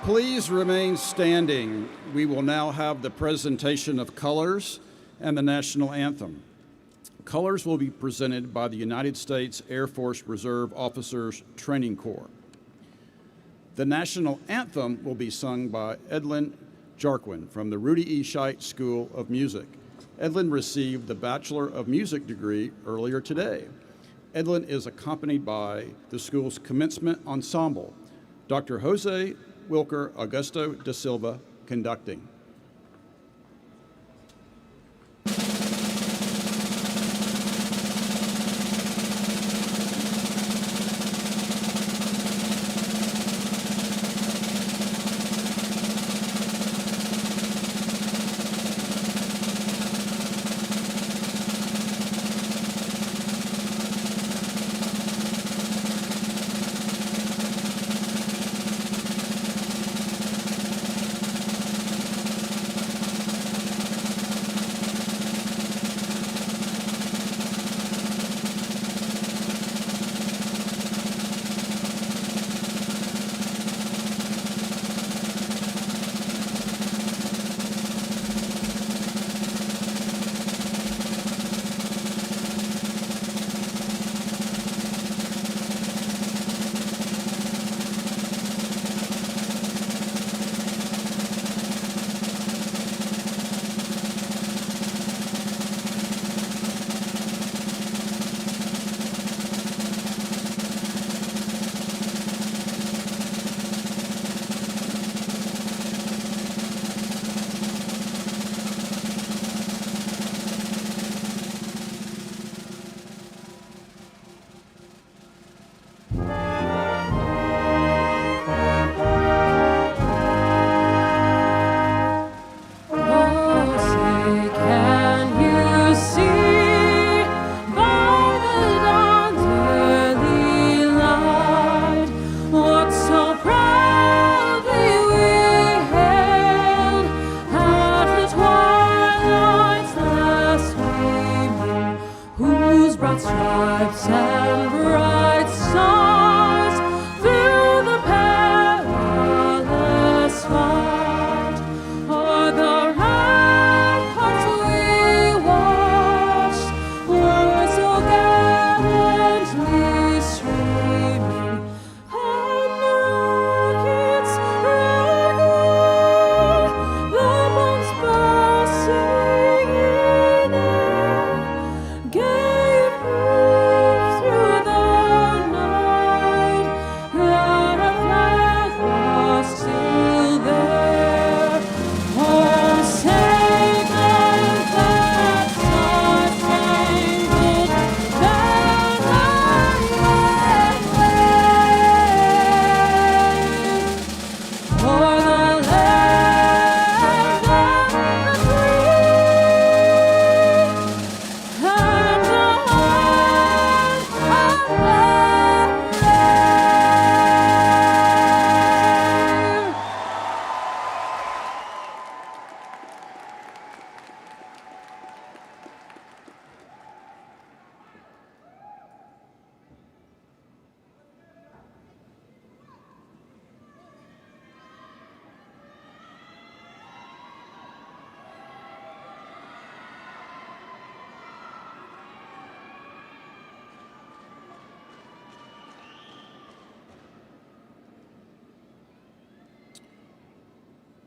Please remain standing. We will now have the presentation of colors and the national anthem. Colors will be presented by the United States Air Force Reserve Officers Training Corps. The national anthem will be sung by Edlin Jarquin from the Rudy E. Scheidt School of Music. Edlin received the Bachelor of Music degree earlier today. Edlin is accompanied by the school's commencement ensemble, Dr. Jose Wilker Augusto da Silva conducting.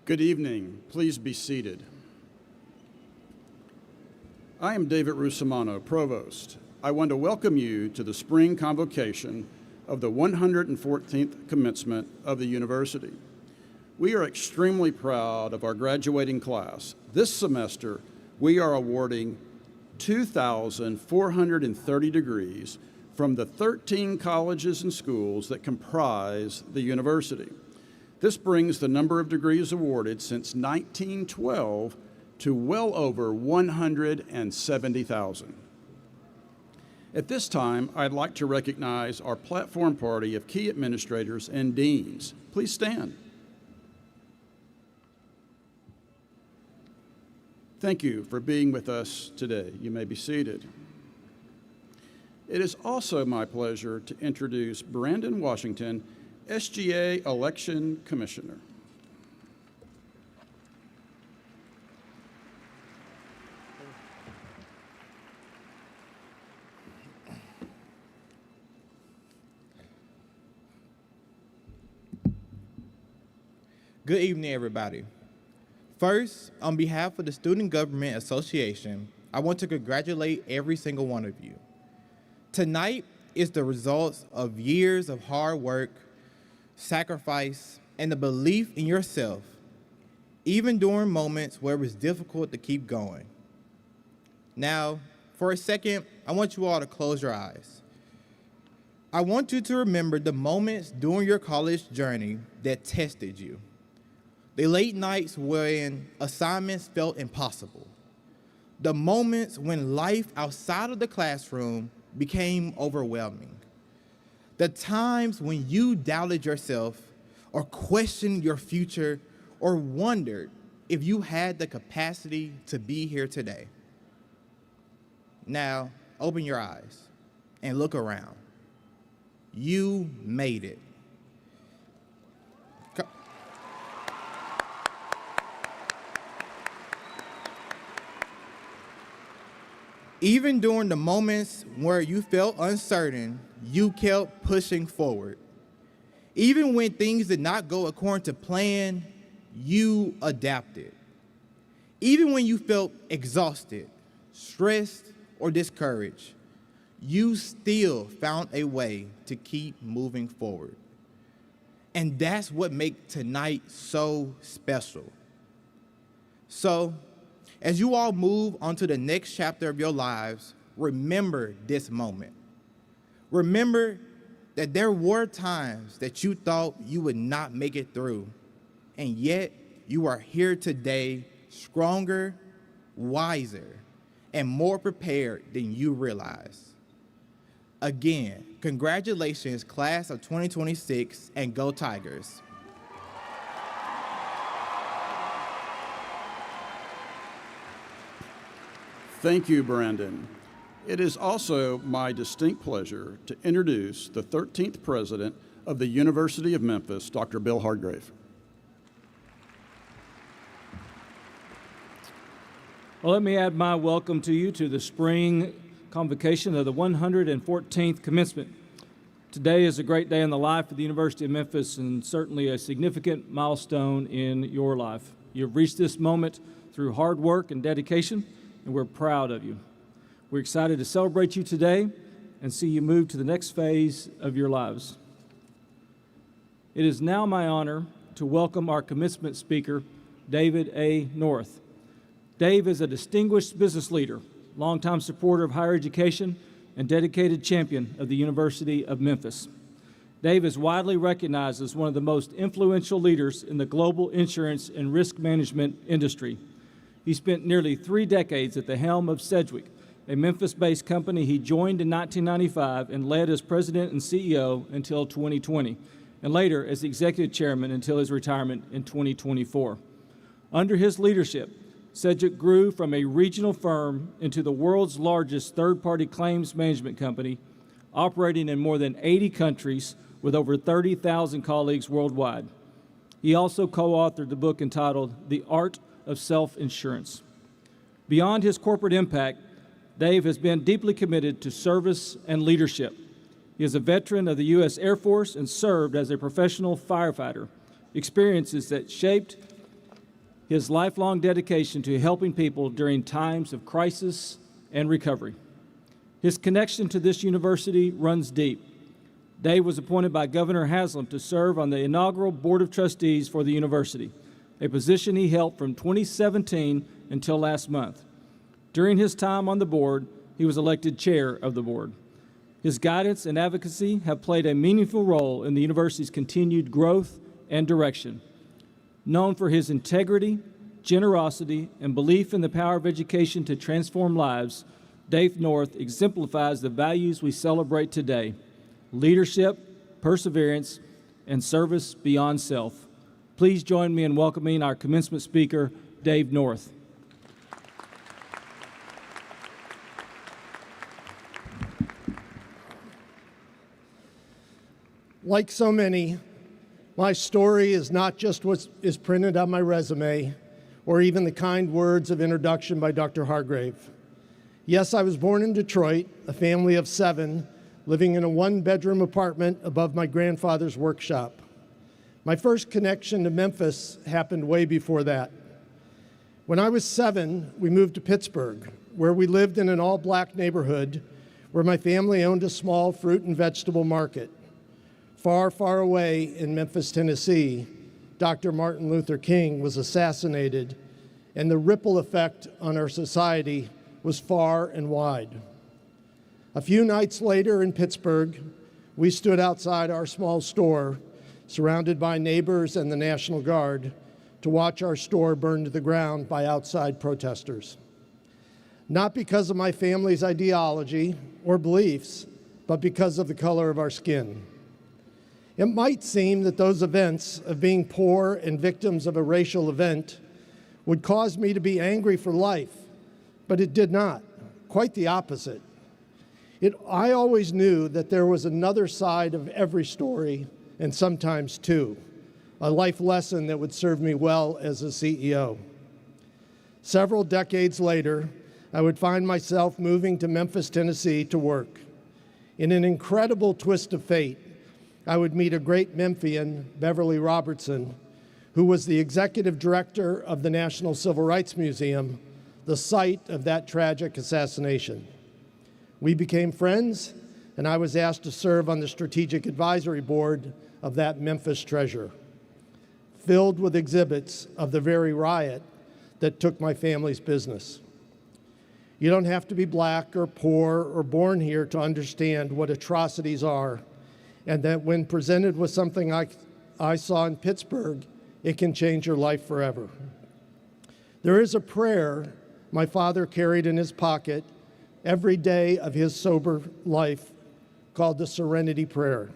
Good evening. Please be seated. I am David Rusomano, Provost. I want to welcome you to the spring convocation of the 114th commencement of the university. We are extremely proud of our graduating class. This semester, we are awarding 2,430 degrees from the 13 colleges and schools that comprise the university. This brings the number of degrees awarded since 1912 to well over 170,000. At this time, I'd like to recognize our platform party of key administrators and deans. Please stand. Thank you for being with us today. You may be seated. It is also my pleasure to introduce Brandon Washington, SGA Election Commissioner. Good evening, everybody. First, on behalf of the Student Government Association, I want to congratulate every single one of you. Tonight is the results of years of hard work, sacrifice, and the belief in yourself, even during moments where it was difficult to keep going. Now, for a second, I want you all to close your eyes. I want you to remember the moments during your college journey that tested you. The late nights when assignments felt impossible. The moments when life outside of the classroom became overwhelming. The times when you doubted yourself or questioned your future or wondered if you had the capacity to be here today. Now, open your eyes and look around. You made it. Even during the moments where you felt uncertain, you kept pushing forward. Even when things did not go according to plan, you adapted. Even when you felt exhausted, stressed, or discouraged, you still found a way to keep moving forward. And that's what makes tonight so special. So, as you all move on to the next chapter of your lives, remember this moment. Remember that there were times that you thought you would not make it through, and yet you are here today stronger, wiser, and more prepared than you realize. Again, congratulations, class of 2026, and go Tigers. Thank you, Brandon. It is also my distinct pleasure to introduce the 13th president of the University of Memphis, Dr. Bill Hargrave. Well, let me add my welcome to you to the spring convocation of the 114th commencement. Today is a great day in the life of the University of Memphis and certainly a significant milestone in your life. You've reached this moment through hard work and dedication, and we're proud of you. We're excited to celebrate you today and see you move to the next phase of your lives. It is now my honor to welcome our commencement speaker, David A. North. Dave is a distinguished business leader, longtime supporter of higher education, and dedicated champion of the University of Memphis. Dave is widely recognized as one of the most influential leaders in the global insurance and risk management industry. He spent nearly 3 decades at the helm of Sedgwick, a Memphis-based company he joined in 1995 and led as president and CEO until 2020, and later as executive chairman until his retirement in 2024. Under his leadership, Sedgwick grew from a regional firm into the world's largest third-party claims management company, operating in more than 80 countries with over 30,000 colleagues worldwide. He also co-authored the book entitled The Art of Self-Insurance. Beyond his corporate impact, Dave has been deeply committed to service and leadership. He is a veteran of the U.S. Air Force and served as a professional firefighter, experiences that shaped his lifelong dedication to helping people during times of crisis and recovery. His connection to this university runs deep. Dave was appointed by Governor Haslam to serve on the inaugural Board of Trustees for the university, a position he held from 2017 until last month. During his time on the board, he was elected chair of the board. His guidance and advocacy have played a meaningful role in the university's continued growth and direction. Known for his integrity, generosity, and belief in the power of education to transform lives, Dave North exemplifies the values we celebrate today: leadership, perseverance, and service beyond self. Please join me in welcoming our commencement speaker, Dave North. Like so many, my story is not just what is printed on my resume or even the kind words of introduction by Dr. Hargrave. Yes, I was born in Detroit, a family of 7, living in a 1-bedroom apartment above my grandfather's workshop. My first connection to Memphis happened way before that. When I was 7, we moved to Pittsburgh, where we lived in an all-black neighborhood where my family owned a small fruit and vegetable market. Far, far away in Memphis, Tennessee, Dr. Martin Luther King was assassinated, and the ripple effect on our society was far and wide. A few nights later in Pittsburgh, we stood outside our small store, surrounded by neighbors and the National Guard, to watch our store burn to the ground by outside protesters. Not because of my family's ideology or beliefs, but because of the color of our skin. It might seem that those events of being poor and victims of a racial event would cause me to be angry for life, but it did not. Quite the opposite. I always knew that there was another side of every story, and sometimes two, a life lesson that would serve me well as a CEO. Several decades later, I would find myself moving to Memphis, Tennessee to work. In an incredible twist of fate, I would meet a great Memphian, Beverly Robertson, who was the executive director of the National Civil Rights Museum, the site of that tragic assassination. We became friends, and I was asked to serve on the strategic advisory board of that Memphis treasure, filled with exhibits of the very riot that took my family's business. You don't have to be black or poor or born here to understand what atrocities are, and that when presented with something I saw in Pittsburgh, it can change your life forever. There is a prayer my father carried in his pocket every day of his sober life called the Serenity Prayer.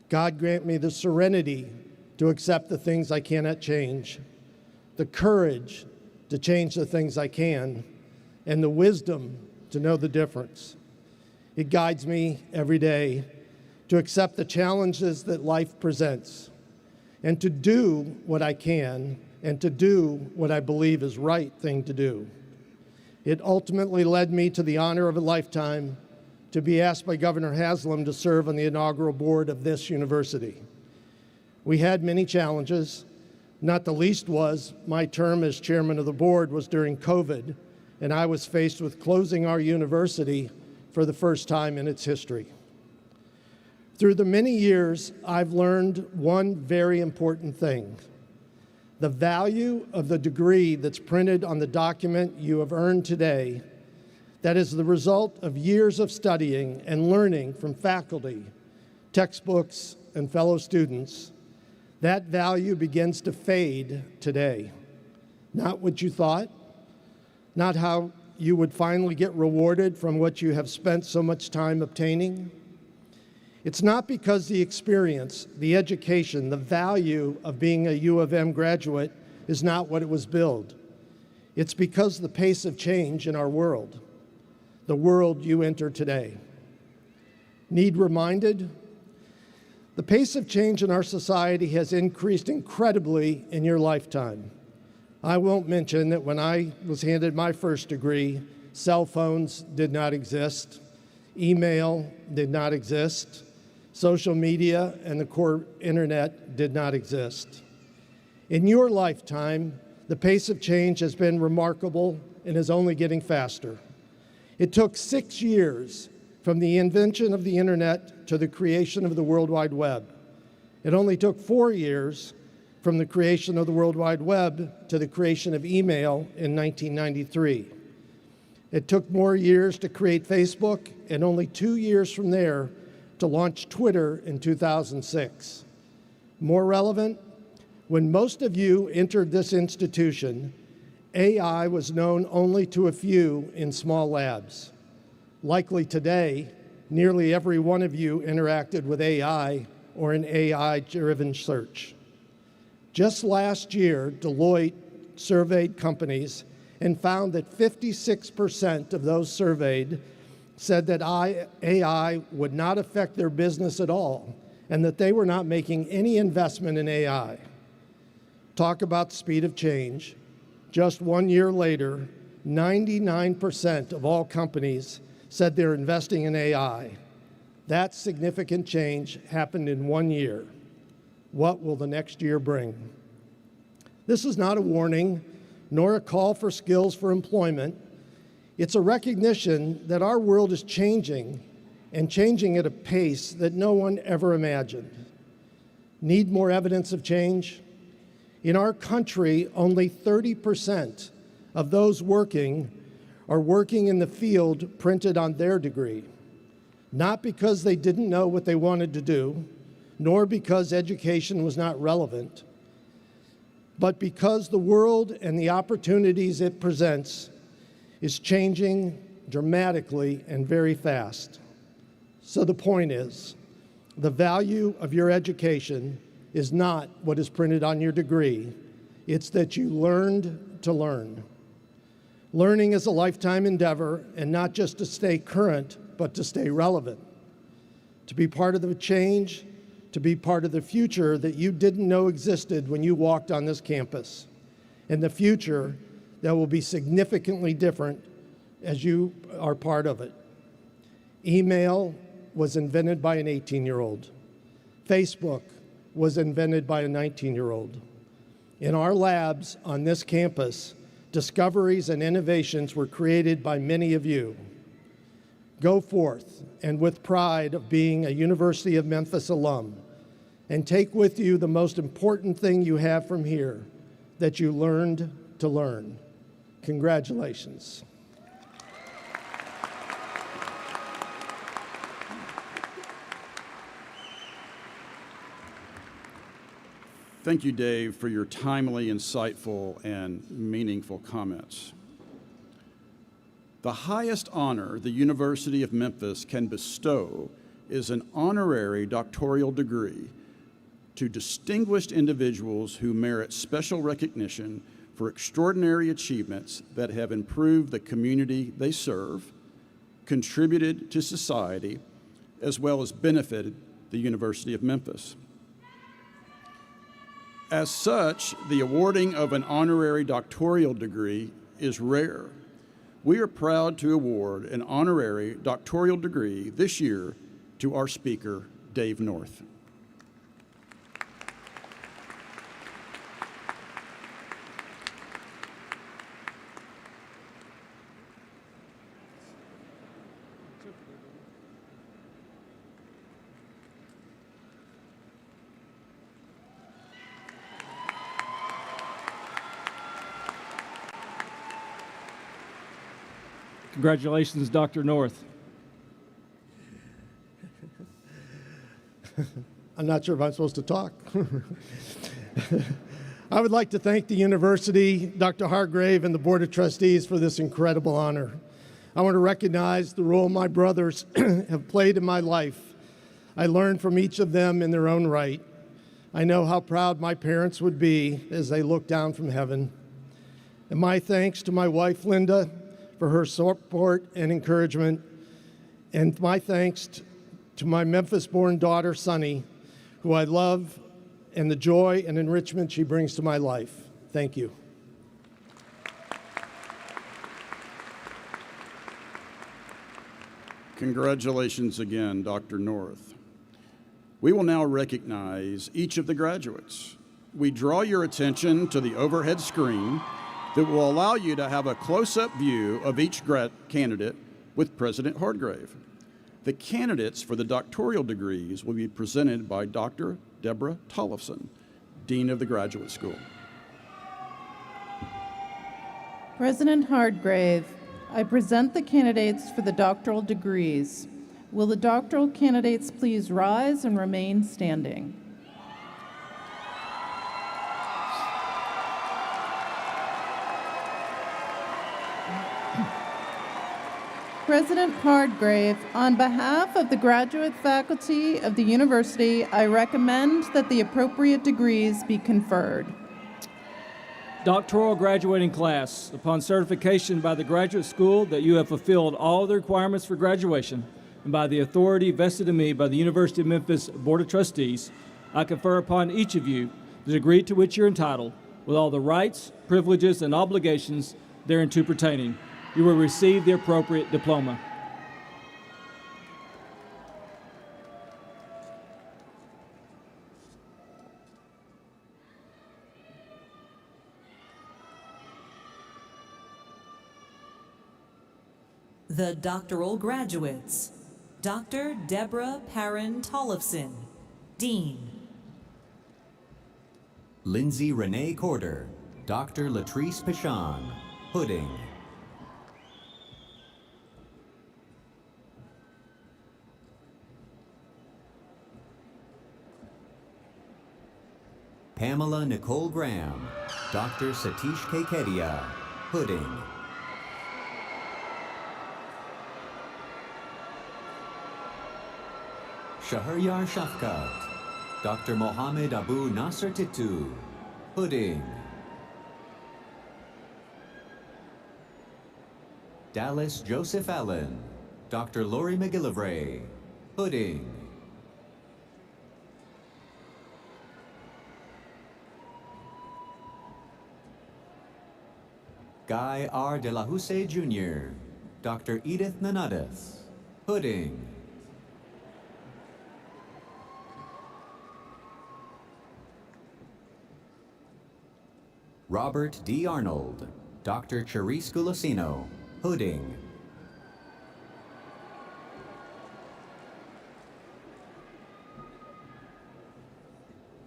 God grant me the serenity to accept the things I cannot change, the courage to change the things I can, and the wisdom to know the difference. It guides me every day to accept the challenges that life presents, and to do what I can, and to do what I believe is right thing to do. It ultimately led me to the honor of a lifetime to be asked by Governor Haslam to serve on the inaugural board of this university. We had many challenges, not the least was my term as chairman of the board was during COVID, and I was faced with closing our university for the first time in its history. Through the many years, I've learned one very important thing. The value of the degree that's printed on the document you have earned today, that is the result of years of studying and learning from faculty, textbooks, and fellow students, that value begins to fade today. Not what you thought, not how you would finally get rewarded from what you have spent so much time obtaining. It's not because the experience, the education, the value of being a U of M graduate is not what it was billed. It's because the pace of change in our world, the world you enter today. Need reminded? The pace of change in our society has increased incredibly in your lifetime. I won't mention that when I was handed my first degree, cell phones did not exist, email did not exist, social media and the core internet did not exist. In your lifetime, the pace of change has been remarkable and is only getting faster. It took 6 years from the invention of the internet to the creation of the World Wide Web. It only took 4 years from the creation of the World Wide Web to the creation of email in 1993. It took more years to create Facebook, and only 2 years from there to launch Twitter in 2006. More relevant, when most of you entered this institution, AI was known only to a few in small labs. Likely today, nearly every one of you interacted with AI or an AI-driven search. Just last year, Deloitte surveyed companies and found that 56% of those surveyed said that AI would not affect their business at all, and that they were not making any investment in AI. Talk about speed of change. Just 1 year later, 99% of all companies said they're investing in AI. That significant change happened in 1 year. What will the next year bring? This is not a warning, nor a call for skills for employment. It's a recognition that our world is changing, and changing at a pace that no one ever imagined. Need more evidence of change? In our country, only 30% of those working are working in the field printed on their degree, not because they didn't know what they wanted to do, nor because education was not relevant, but because the world and the opportunities it presents is changing dramatically and very fast. So the point is, the value of your education is not what is printed on your degree. It's that you learned to learn. Learning is a lifetime endeavor, and not just to stay current, but to stay relevant. To be part of the change, to be part of the future that you didn't know existed when you walked on this campus, and the future that will be significantly different as you are part of it. Email was invented by an 18-year-old. Facebook was invented by a 19-year-old. In our labs on this campus, discoveries and innovations were created by many of you. Go forth and with pride of being a University of Memphis alum, and take with you the most important thing you have from here, that you learned to learn. Congratulations. Thank you, Dave, for your timely, insightful, and meaningful comments. The highest honor the University of Memphis can bestow is an honorary doctoral degree to distinguished individuals who merit special recognition for extraordinary achievements that have improved the community they serve, contributed to society, as well as benefited the University of Memphis. As such, the awarding of an honorary doctoral degree is rare. We are proud to award an honorary doctoral degree this year to our speaker, Dave North. Congratulations, Dr. North. I'm not sure if I'm supposed to talk. I would like to thank the university, Dr. Hargrave, and the Board of Trustees for this incredible honor. I want to recognize the role my brothers have played in my life. I learned from each of them in their own right. I know how proud my parents would be as they look down from heaven. And my thanks to my wife, Linda, for her support and encouragement, and my thanks to my Memphis-born daughter, Sunny, who I love, and the joy and enrichment she brings to my life. Thank you. Congratulations again, Dr. North. We will now recognize each of the graduates. We draw your attention to the overhead screen that will allow you to have a close-up view of each candidate with President Hargrave. The candidates for the doctoral degrees will be presented by Dr. Deborah Tollefson, Dean of the Graduate School. President Hargrave, I present the candidates for the doctoral degrees. Will the doctoral candidates please rise and remain standing? President Hargrave, on behalf of the graduate faculty of the university, I recommend that the appropriate degrees be conferred. Doctoral graduating class, upon certification by the graduate school that you have fulfilled all the requirements for graduation, and by the authority vested in me by the University of Memphis Board of Trustees, I confer upon each of you the degree to which you're entitled, with all the rights, privileges, and obligations thereunto pertaining. You will receive the appropriate diploma. The doctoral graduates: Dr. Deborah Perrin Tollefson, Dean. Lindsay Renee Corder, Dr. Latrice Pichon, Pudding. Pamela Nicole Graham, Dr. Satish Kekedia, Pudding. Shaharyar Shafkat, Dr. Mohammed Abu Nasser Titu, Pudding. Dallas Joseph Allen, Dr. Lori McGillivray, Pudding. Guy R. De La Husse Jr., Dr. Edith Nanadas, Pudding. Robert D. Arnold, Dr. Charisse Gulasino, Pudding.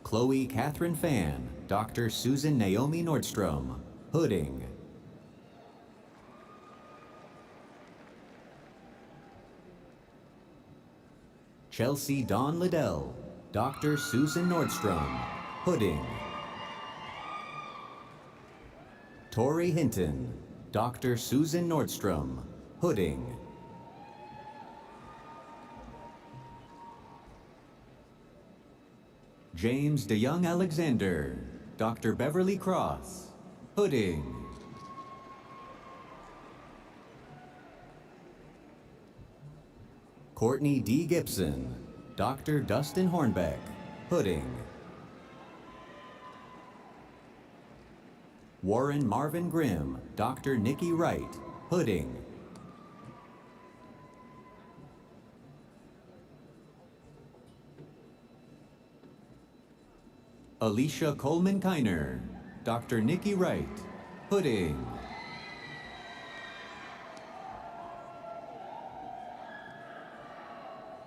Chloe Catherine Fan, Dr. Susan Naomi Nordstrom, Pudding. Chelsea Dawn Liddell, Dr. Susan Nordstrom, Pudding. Tori Hinton, Dr. Susan Nordstrom, Pudding. James DeYoung Alexander, Dr. Beverly Cross, Pudding. Courtney D. Gibson, Dr. Dustin Hornbeck, Pudding. Warren Marvin Grimm, Dr. Nikki Wright, Pudding. Alicia Coleman Kiner, Dr. Nikki Wright, Pudding.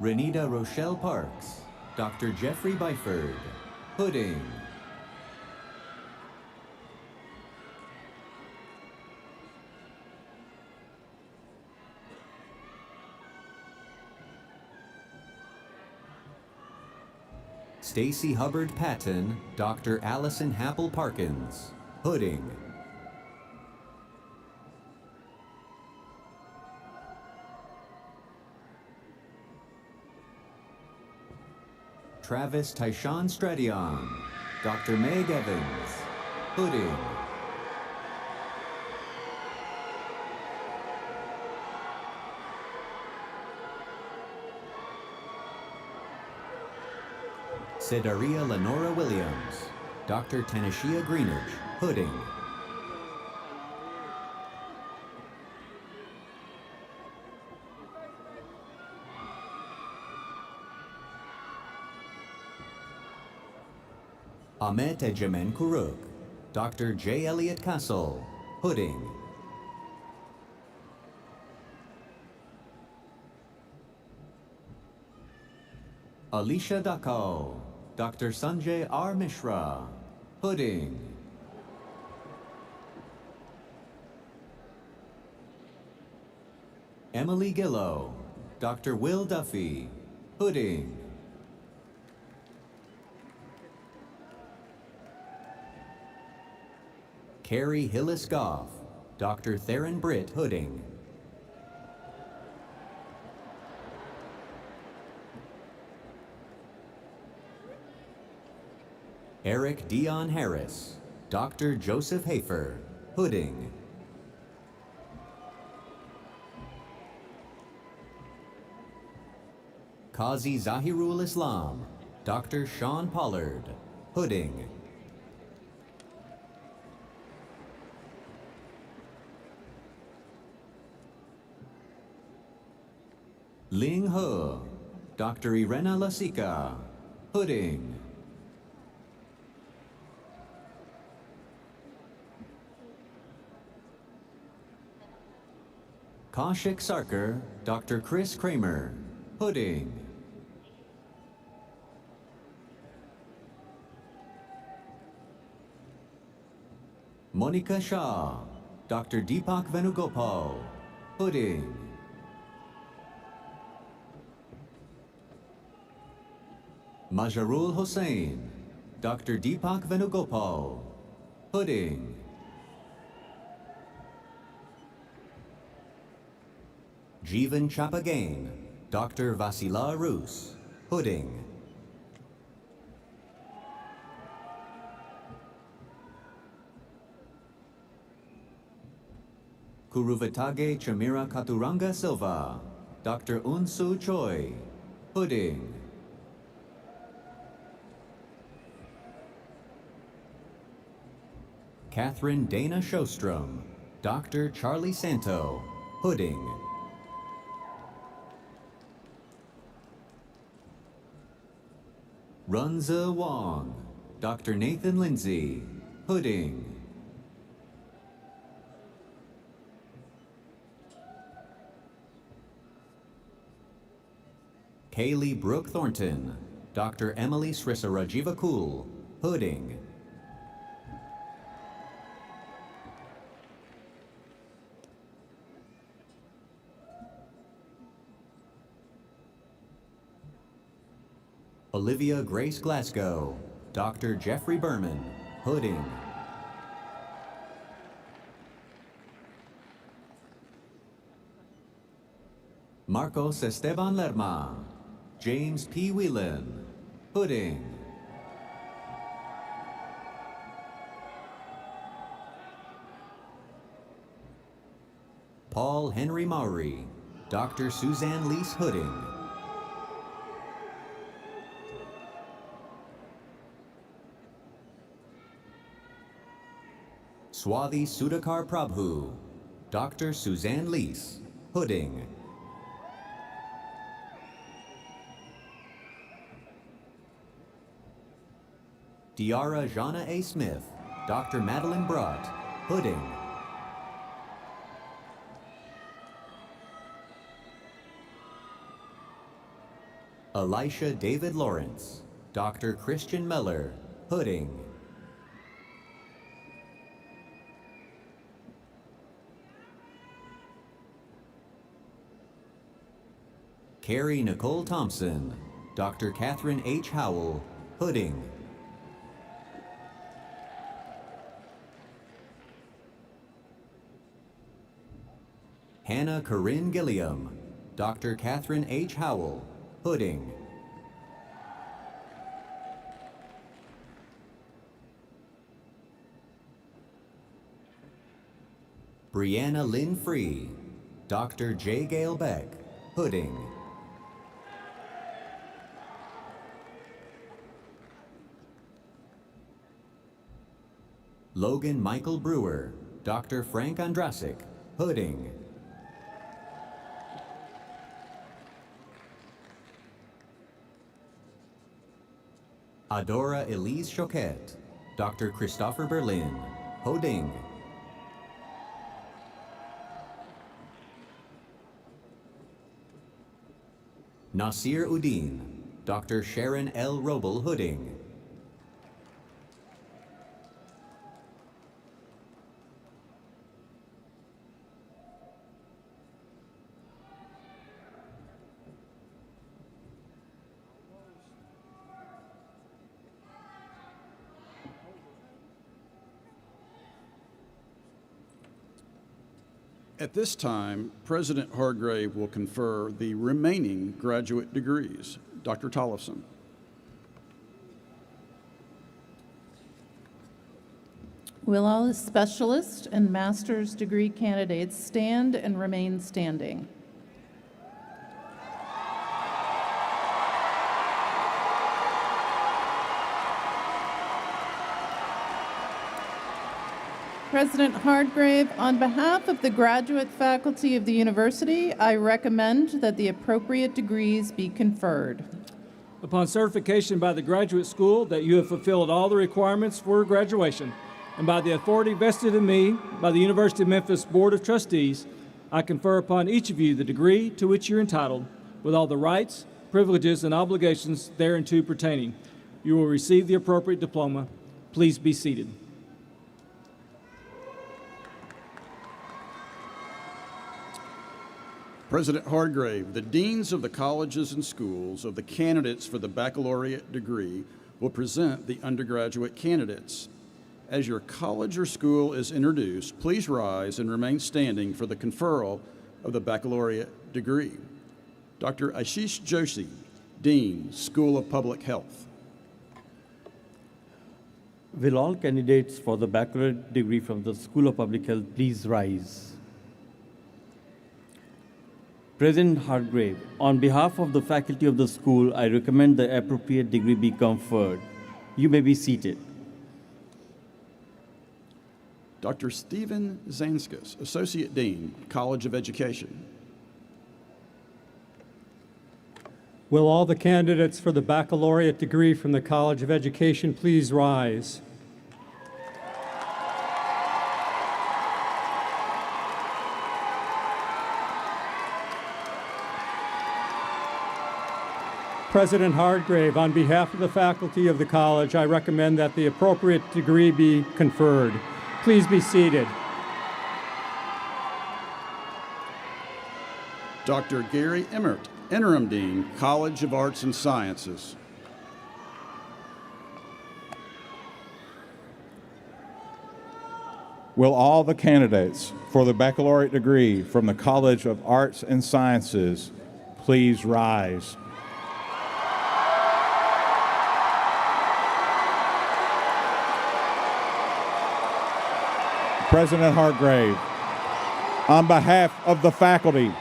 Renita Rochelle Parks, Dr. Jeffrey Byford, Pudding. Stacy Hubbard Patton, Dr. Allison Happel Parkins, Pudding. Travis Tyshawn Stradion, Dr. Meg Evans, Pudding. Sedaria Lenora Williams, Dr. Tanashia Greenidge, Pudding. Ahmet Egemen Kuruk, Dr. J. Elliott Castle, Pudding. Alicia Dakal, Dr. Sanjay R. Mishra, Pudding. Emily Gillow, Dr. Will Duffy, Pudding. Carrie Hillis Goff, Dr. Theron Britt, Pudding. Eric Dion Harris, Dr. Joseph Hafer, Pudding. Qazi Zahirul Islam, Dr. Sean Pollard, Pudding. Ling He, Dr. Irena Lasika, Pudding. Kaushik Sarkar, Dr. Chris Kramer, Pudding. Monica Shah, Dr. Deepak Venugopal, Pudding. Majarul Hossain, Dr. Deepak Venugopal, Pudding. Jeevan Chapagain, Dr. Vasila Rus, Pudding. Kuruvatage Chamira Katuranga Silva, Dr. Unsu Choi, Pudding. Catherine Dana Shostrom, Dr. Charlie Santo, Pudding. Runza Wong, Dr. Nathan Lindsay, Pudding. Kaylee Brooke Thornton, Dr. Emily Srisarajivakul, Pudding. Olivia Grace Glasgow, Dr. Jeffrey Berman, Pudding. Marcos Esteban Lerma, James P. Whelan, Pudding. Paul Henry Maury, Dr. Suzanne Lease Pudding. Swathi Sudhakar Prabhu, Dr. Suzanne Lease, Pudding. Diara Jana A. Smith, Dr. Madeline Brott, Pudding. Elisha David Lawrence, Dr. Christian Meller, Pudding. Carrie Nicole Thompson, Dr. Catherine H. Howell, Pudding. Hannah Corinne Gilliam, Dr. Catherine H. Howell, Pudding. Brianna Lynn Free, Dr. J. Gale Beck, Pudding. Logan Michael Brewer, Dr. Frank Andrasik, Pudding. Adora Elise Choquette, Dr. Christopher Berlin, Pudding. Nasir Udin, Dr. Sharon L. Roble, Pudding. At this time, President Hargrave will confer the remaining graduate degrees. Dr. Tollefson. Will all specialist and master's degree candidates stand and remain standing? President Hargrave, on behalf of the graduate faculty of the university, I recommend that the appropriate degrees be conferred. Upon certification by the graduate school that you have fulfilled all the requirements for graduation, and by the authority vested in me by the University of Memphis Board of Trustees, I confer upon each of you the degree to which you're entitled, with all the rights, privileges, and obligations thereunto pertaining. You will receive the appropriate diploma. Please be seated. President Hardgrave, the deans of the colleges and schools of the candidates for the baccalaureate degree will present the undergraduate candidates. As your college or school is introduced, please rise and remain standing for the conferral of the baccalaureate degree. Dr. Ashish Joshi, Dean, School of Public Health. Will all candidates for the baccalaureate degree from the School of Public Health please rise? President Hardgrave, on behalf of the faculty of the school, I recommend the appropriate degree be conferred. You may be seated. Dr. Stephen Zanskas, Associate Dean, College of Education. Will all the candidates for the baccalaureate degree from the College of Education please rise? President Hardgrave, on behalf of the faculty of the college, I recommend that the appropriate degree be conferred. Please be seated. Dr. Gary Emmert, Interim Dean, College of Arts and Sciences. Will all the candidates for the baccalaureate degree from the College of Arts and Sciences please rise? President Hardgrave, on behalf of the faculty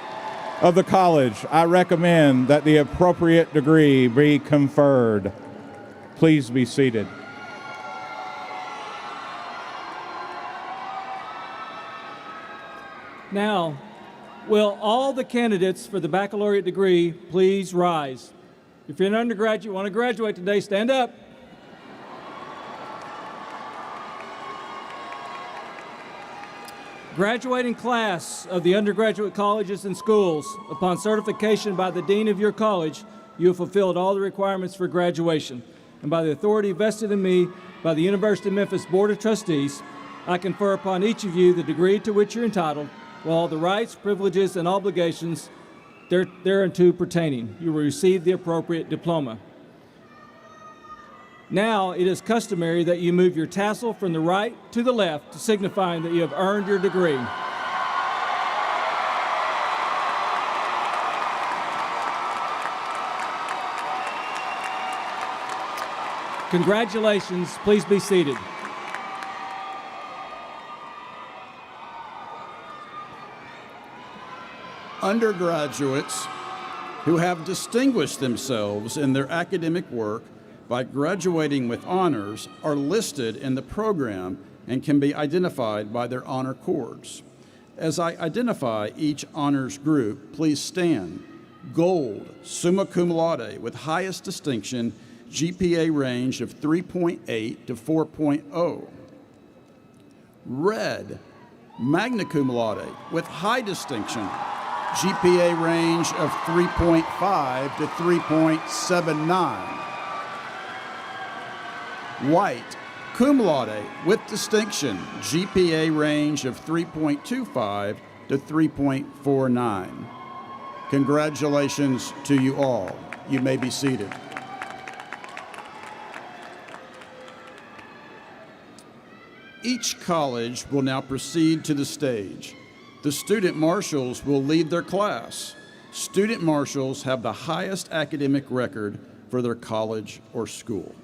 of the college, I recommend that the appropriate degree be conferred. Please be seated. Now, will all the candidates for the baccalaureate degree please rise? If you're an undergraduate, want to graduate today, stand up. Graduating class of the undergraduate colleges and schools, upon certification by the dean of your college, you have fulfilled all the requirements for graduation. And by the authority vested in me by the University of Memphis Board of Trustees, I confer upon each of you the degree to which you're entitled, with all the rights, privileges, and obligations thereunto pertaining. You will receive the appropriate diploma. Now it is customary that you move your tassel from the right to the left, signifying that you have earned your degree. Congratulations. Please be seated. Undergraduates who have distinguished themselves in their academic work by graduating with honors are listed in the program and can be identified by their honor cords. As I identify each honors group, please stand. Gold, summa cum laude with highest distinction, GPA range of 3.8 to 4.0. Red, magna cum laude with high distinction, GPA range of 3.5 to 3.79. White, cum laude with distinction, GPA range of 3.25 to 3.49. Congratulations to you all. You may be seated. Each college will now proceed to the stage. The student marshals will lead their class. Student marshals have the highest academic record for their college or school.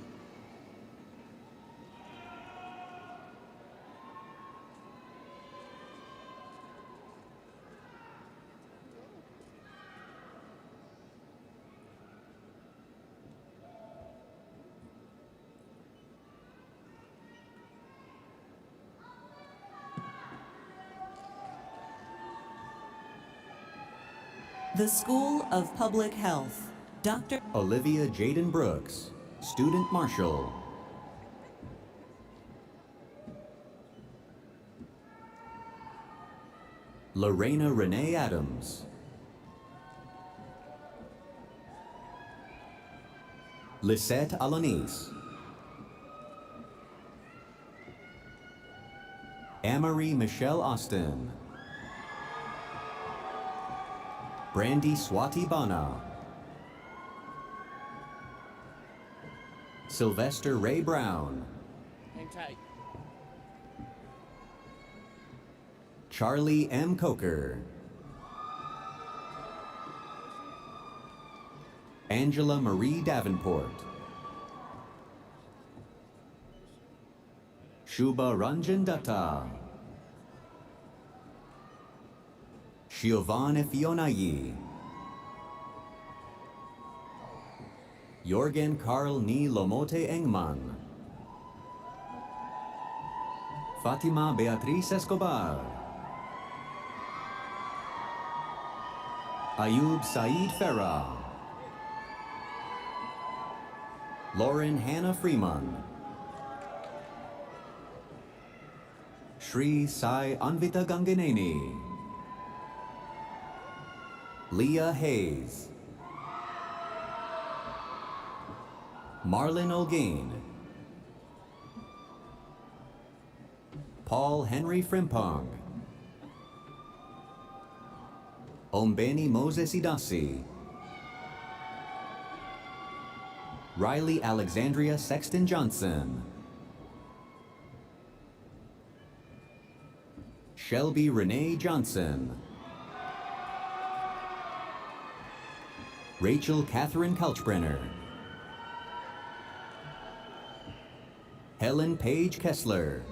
The School of Public Health, Dr. Olivia Jaden Brooks, Student Marshal. Lorena Renee Adams. Lisette Alanis. Amory Michelle Austin. Brandy Swati Bana. Sylvester Ray Brown. Hang tight. Charlie M. Coker. Angela Marie Davenport. Shubha Ranjan Datta. Siobhan Fionayi. Jorgen Karl Ni Lomote Engman. Fatima Beatriz Escobar. Ayub Saeed Farah. Lauren Hannah Freeman. Shri Sai Anvita Ganganeni. Leah Hayes. Marlon Olgain. Paul Henry Frimpong. Ombeni Moses Idasi. Riley Alexandria Sexton Johnson. Shelby Renee Johnson. Rachel Catherine Kalchbrenner. Helen Paige Kessler.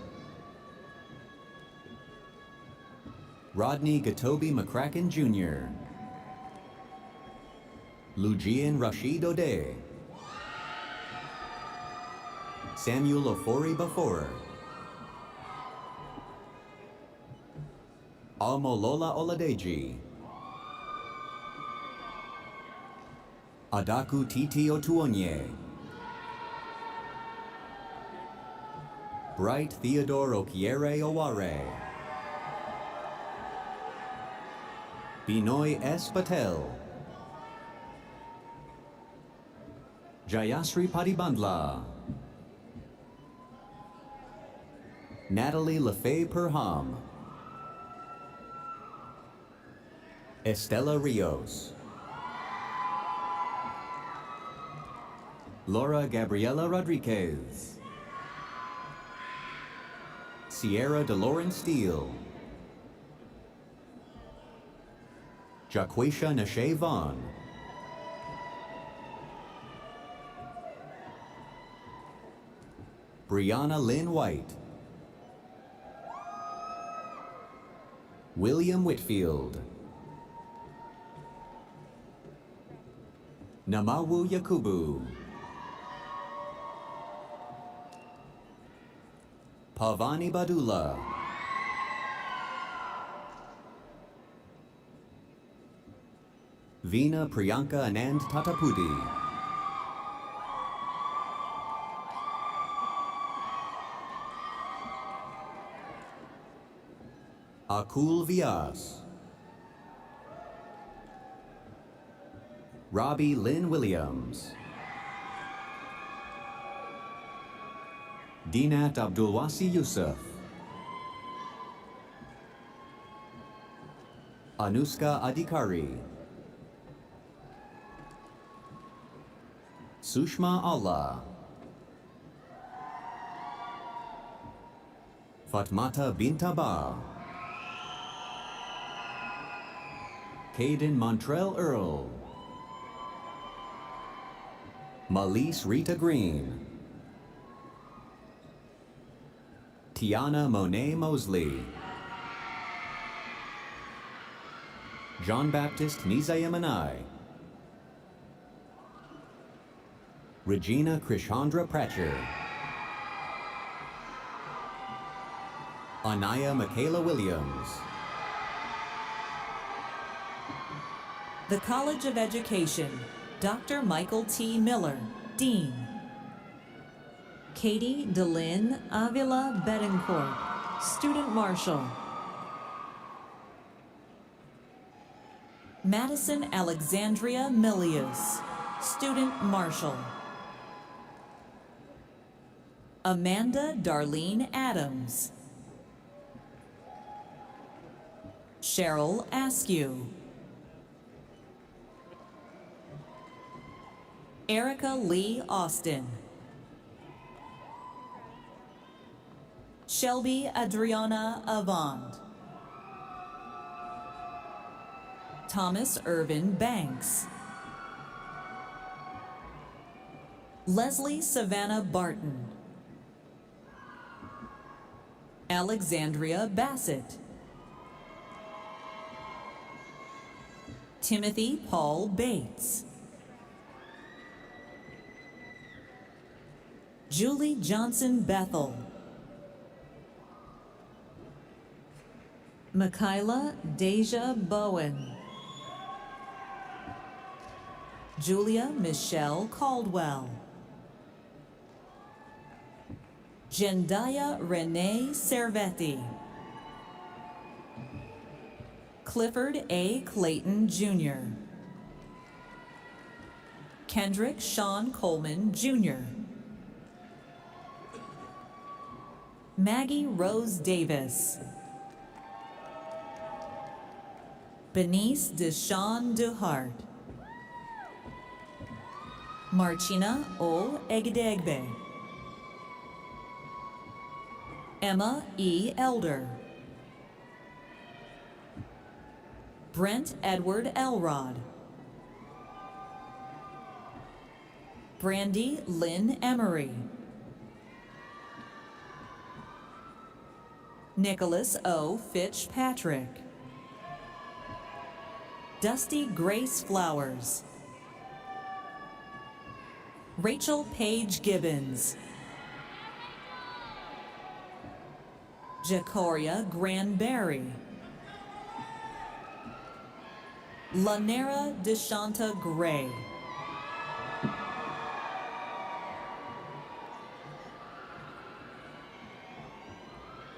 Rodney Gatobi McCracken Jr. Lujian Rashid O'Day. Samuel Ofori Bafor. Amolola Oladeji. Adaku Titi Otuonye. Bright Theodore Okiere Oware. Binoy S. Patel. Jayasri Padibandla. Natalie LaFay Perham. Estela Rios. Laura Gabriela Rodriguez. Sierra DeLauren Steele. Jaquisha Nashe Vaughn. Brianna Lynn White. William Whitfield. Namawu Yakubu. Pavani Badula. Veena Priyanka Anand Tatapudi. Akul Vyas. Robbie Lynn Williams. Dinat Abdulwasi Yusuf. Anuska Adhikari. Sushma Allah. Fatmata Bintaba. Caden Montrell Earl. Malise Rita Green. Tiana Monet Mosley. John Baptist Nizayamanai. Regina Krishandra Pratcher. Anaya Michaela Williams. The College of Education, Dr. Michael T. Miller, Dean. Katie DeLynn Avila Betancourt, Student Marshal. Madison Alexandria Milius, Student Marshal. Amanda Darlene Adams. Cheryl Askew. Erica Lee Austin. Shelby Adriana Avant. Thomas Irvin Banks. Leslie Savannah Barton. Alexandria Bassett. Timothy Paul Bates. Julie Johnson Bethel. Michaela Deja Bowen. Julia Michelle Caldwell. Jendaya Renee Servetti. Clifford A. Clayton Jr. Kendrick Sean Coleman Jr. Maggie Rose Davis. Benice Deshawn Duhart. Marchina O. Egedegbe. Emma E. Elder. Brent Edward Elrod. Brandy Lynn Emery. Nicholas O. Fitzpatrick. Dusty Grace Flowers. Rachel Page Gibbons. Jacoria Granberry. Lanera Deshanta Gray.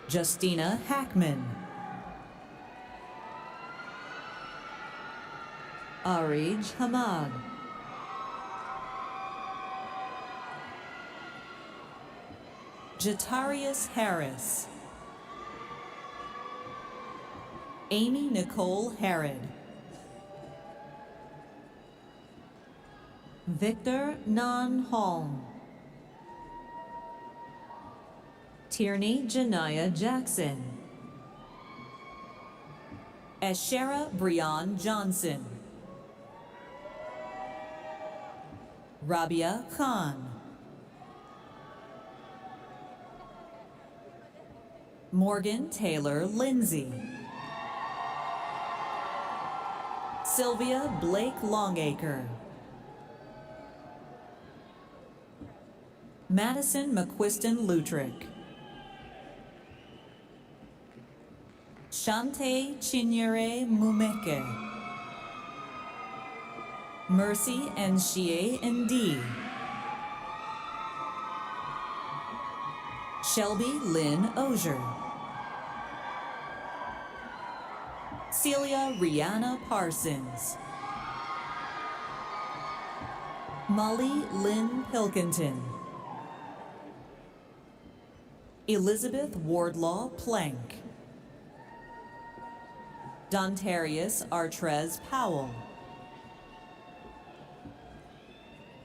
Justina Hackman. Arij Hamad. Jatarius Harris. Amy Nicole Harrod. Victor Nan Holm. Tierney Janiyah Jackson. Ashera Breon Johnson. Rabia Khan. Morgan Taylor Lindsay. Sylvia Blake Longacre. Madison McQuiston Lutrick. Shante Chinyere Mumeke. Mercy Nshie Ndi. Shelby Lynn Osier. Celia Rihanna Parsons. Molly Lynn Pilkington. Elizabeth Wardlaw Plank. Dontarius Artrez Powell.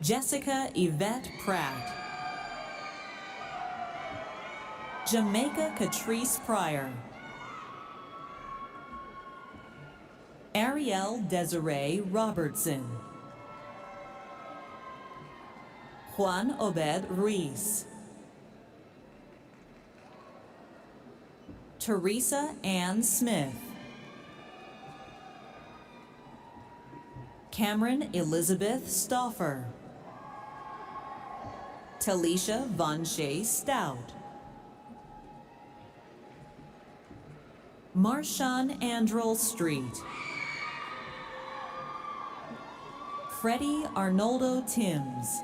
Jessica Yvette Pratt. Jamaica Catrice Pryor. Ariel Desiree Robertson. Juan Obed Ruiz. Teresa Ann Smith. Cameron Elizabeth Stauffer. Talisha Von Shea Stout. Marshawn Andrel Street. Freddie Arnoldo Timms.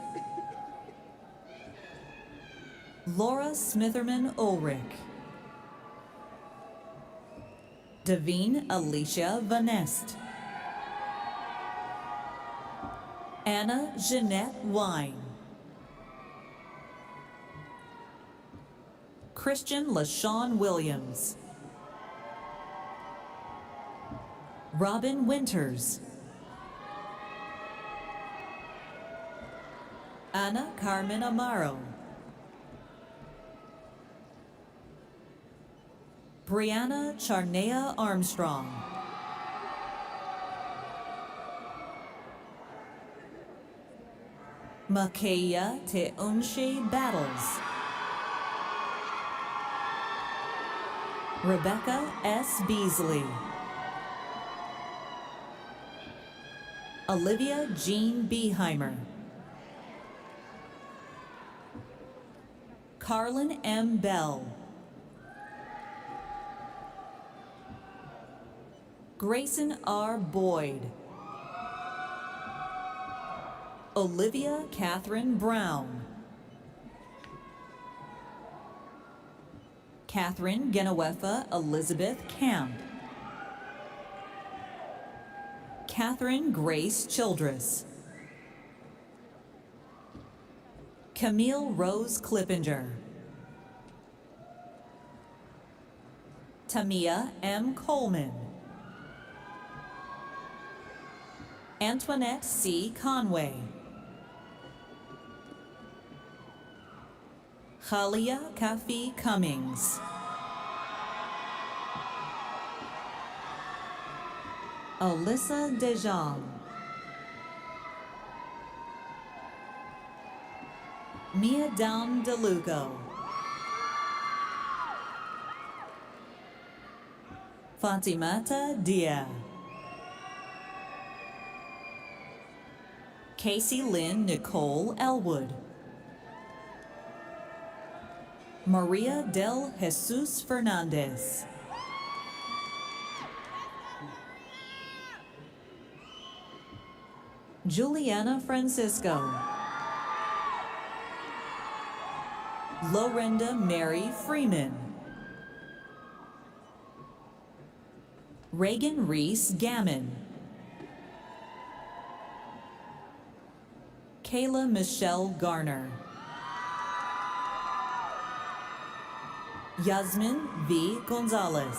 Laura Smitherman Ulrich. Davine Alicia Vanest. Anna Jeanette Wine. Christian LaShawn Williams. Robin Winters. Ana Carmen Amaro. Brianna Charnea Armstrong. Makaya Teunshi Battles. Rebecca S. Beasley. Olivia Jean Beheimer. Carlin M. Bell. Grayson R. Boyd. Olivia Catherine Brown. Catherine Genewefa Elizabeth Camp. Catherine Grace Childress. Camille Rose Clippinger. Tamia M. Coleman. Antoinette C. Conway. Khalia Kafi Cummings. Alyssa Dejong. Mia Dam DeLugo. Fatimata Dia. Casey Lynn Nicole Elwood. Maria del Jesus Fernandez. Juliana Francisco. Lorenda Mary Freeman. Reagan Reese Gammon. Kayla Michelle Garner. Yasmin V. Gonzalez.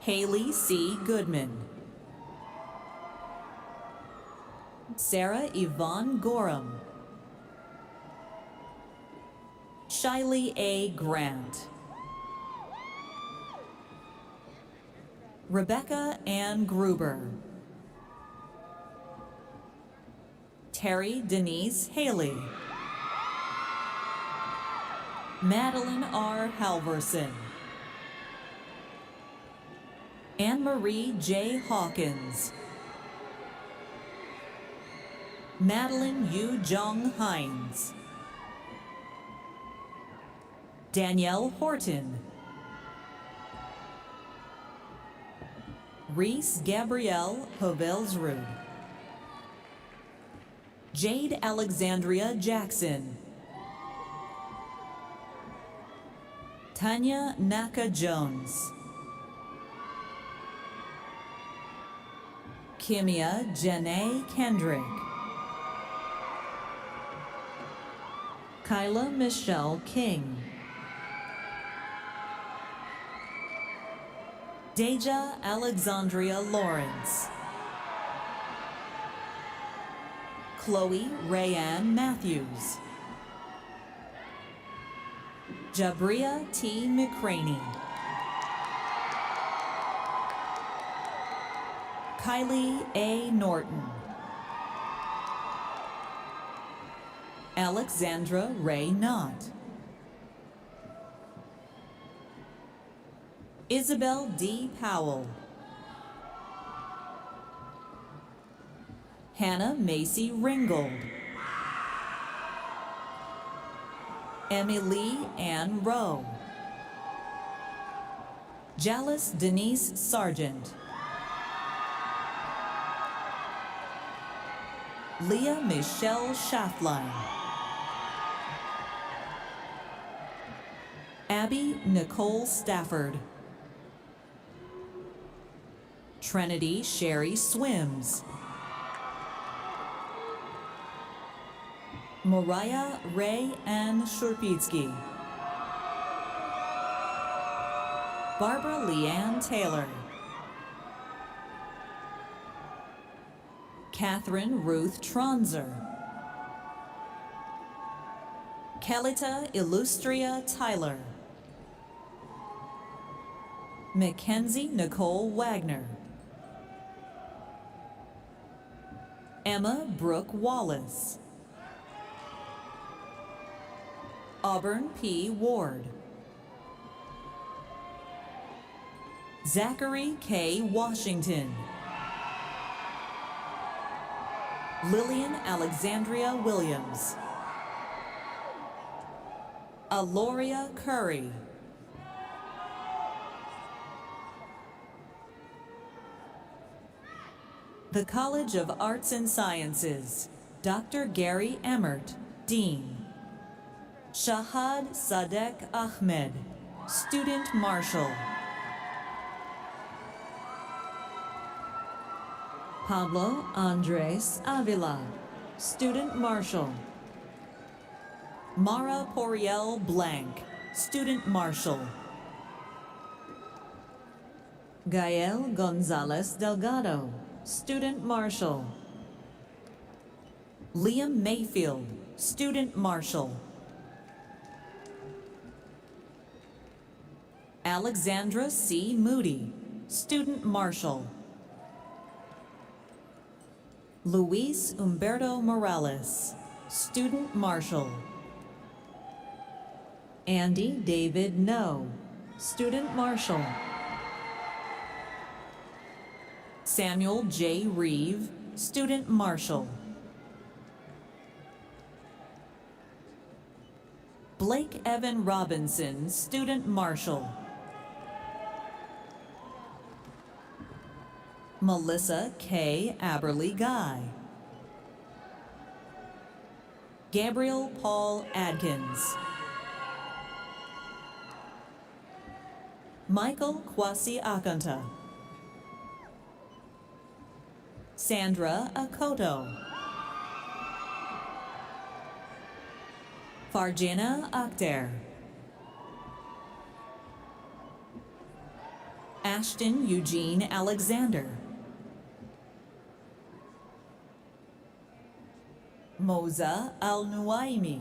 Haley C. Goodman. Sarah Yvonne Gorham. Shiley A. Grant. Rebecca Ann Gruber. Terry Denise Haley. Madeline R. Halverson. Anne-Marie J. Hawkins. Madeline Yu Jong Hines. Danielle Horton. Reese Gabrielle Hovelsrud. Jade Alexandria Jackson. Tanya Naka Jones. Kimia Janae Kendrick. Kyla Michelle King. Deja Alexandria Lawrence. Chloe Rayanne Matthews. Jabria T. McCraney. Kylie A. Norton. Alexandra Ray Knott. Isabel D. Powell. Hannah Macy Ringgold. Emily Ann Rowe. Jalis Denise Sargent. Leah Michelle Schaffline. Abby Nicole Stafford. Trinity Sherry Swims. Mariah Ray Ann Shurpitsky. Barbara Leanne Taylor. Catherine Ruth Tronzer. Kelita Illustria Tyler. Mackenzie Nicole Wagner. Emma Brooke Wallace. Auburn P. Ward. Zachary K. Washington. Lillian Alexandria Williams. Aloria Curry. The College of Arts and Sciences, Dr. Gary Emmert, Dean. Shahad Sadek Ahmed, Student Marshal. Pablo Andres Avila, Student Marshal. Mara Poriel Blank, Student Marshal. Gael Gonzalez Delgado, Student Marshal. Liam Mayfield, Student Marshal. Alexandra C. Moody, Student Marshal. Luis Humberto Morales, Student Marshal. Andy David No, Student Marshal. Samuel J. Reeve, Student Marshal. Blake Evan Robinson, Student Marshal. Melissa K. Aberley Guy. Gabriel Paul Adkins. Michael Kwasi Akanta. Sandra Akoto. Farjana Akhter. Ashton Eugene Alexander. Moza Al-Nuaimi.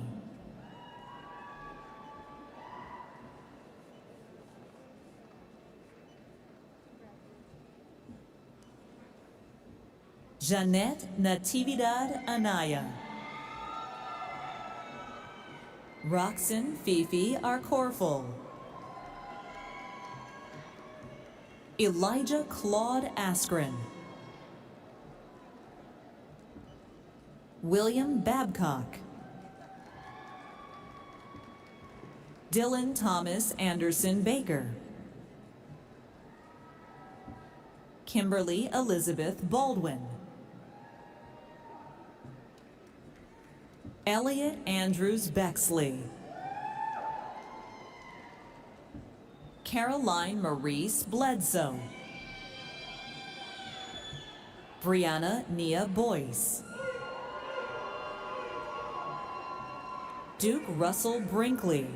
Jeanette Natividad Anaya. Roxanne Fifi Arcorful. Elijah Claude Askren. William Babcock. Dylan Thomas Anderson Baker. Kimberly Elizabeth Baldwin. Elliot Andrews Bexley. Caroline Maurice Bledsoe. Brianna Nia Boyce. Duke Russell Brinkley.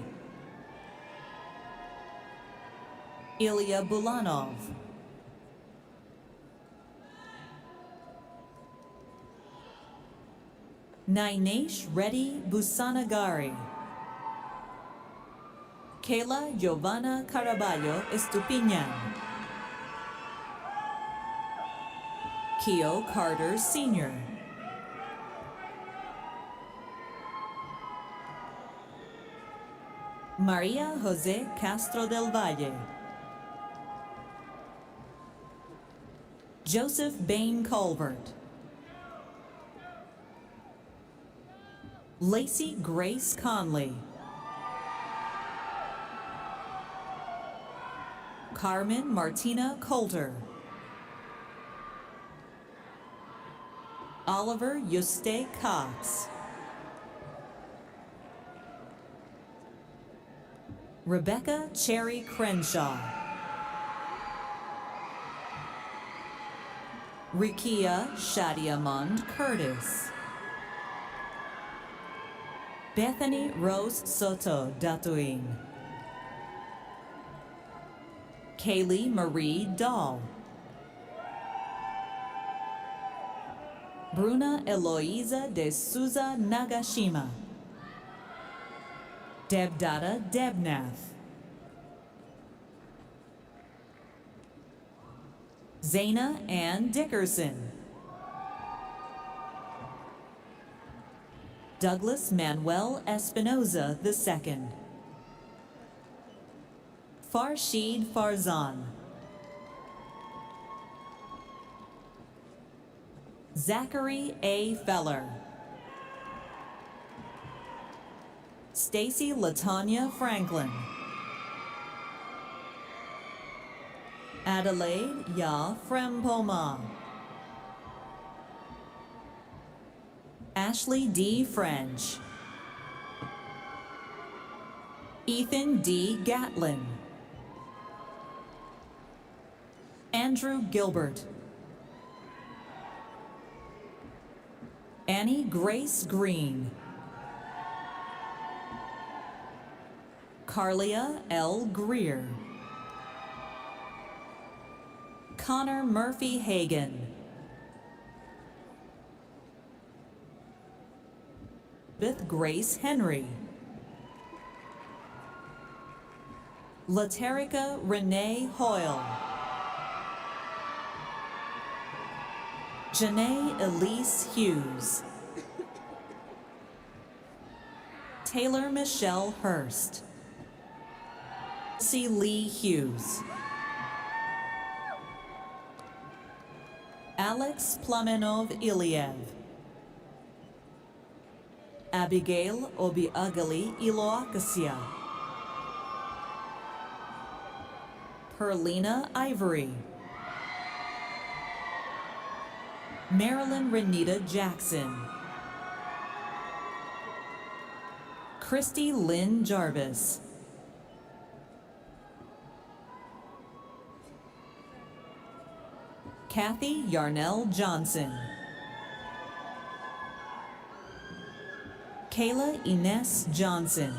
Ilya Bulanov. Nainesh Reddy Busanagari. Kayla Giovanna Caraballo Estupiñan. Keo Carter Sr. Maria Jose Castro del Valle. Joseph Bain Colbert. Lacey Grace Conley. Carmen Martina Coulter. Oliver Yuste Cox. Rebecca Cherry Crenshaw. Rikia Shadiamond Curtis. Bethany Rose Soto Datuing. Kaylee Marie Dahl. Bruna Eloisa de Souza Nagashima. Debdata Debnath. Zaina Ann Dickerson. Douglas Manuel Espinoza II. Farshid Farzan. Zachary A. Feller. Stacy Latanya Franklin. Adelaide Ya Frempoma. Ashley D. French. Ethan D. Gatlin. Andrew Gilbert. Annie Grace Green. Carlia L. Greer. Connor Murphy Hagan. Beth Grace Henry. Laterica Renee Hoyle. Janae Elise Hughes. Taylor Michelle Hurst. C. Lee Hughes. Alex Plamenov Iliev. Abigail Obiagali Iloakasia. Perlina Ivory. Marilyn Renita Jackson. Christy Lynn Jarvis. Kathy Yarnell Johnson. Kayla Ines Johnson.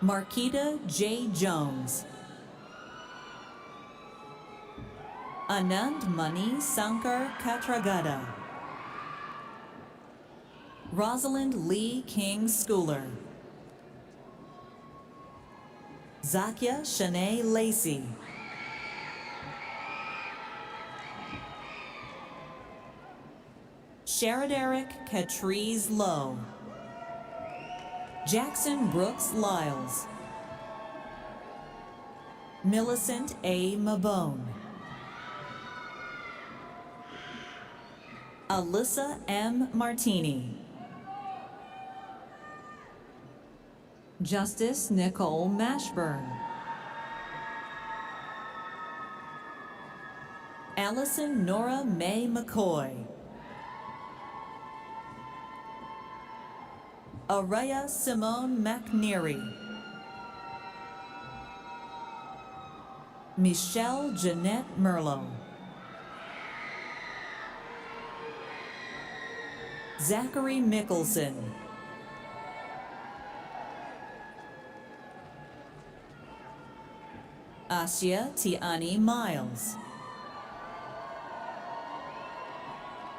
Marquita J. Jones. Anand Mani Sankar Katragada. Rosalind Lee King Schooler. Zakia Shanae Lacey. Sharaderic Catrice Lowe. Jackson Brooks Lyles. Millicent A. Mabone. Alyssa M. Martini. Justice Nicole Mashburn. Allison Nora Mae McCoy. Araya Simone McNeary. Michelle Jeanette Merlot. Zachary Mickelson. Asya Tiani Miles.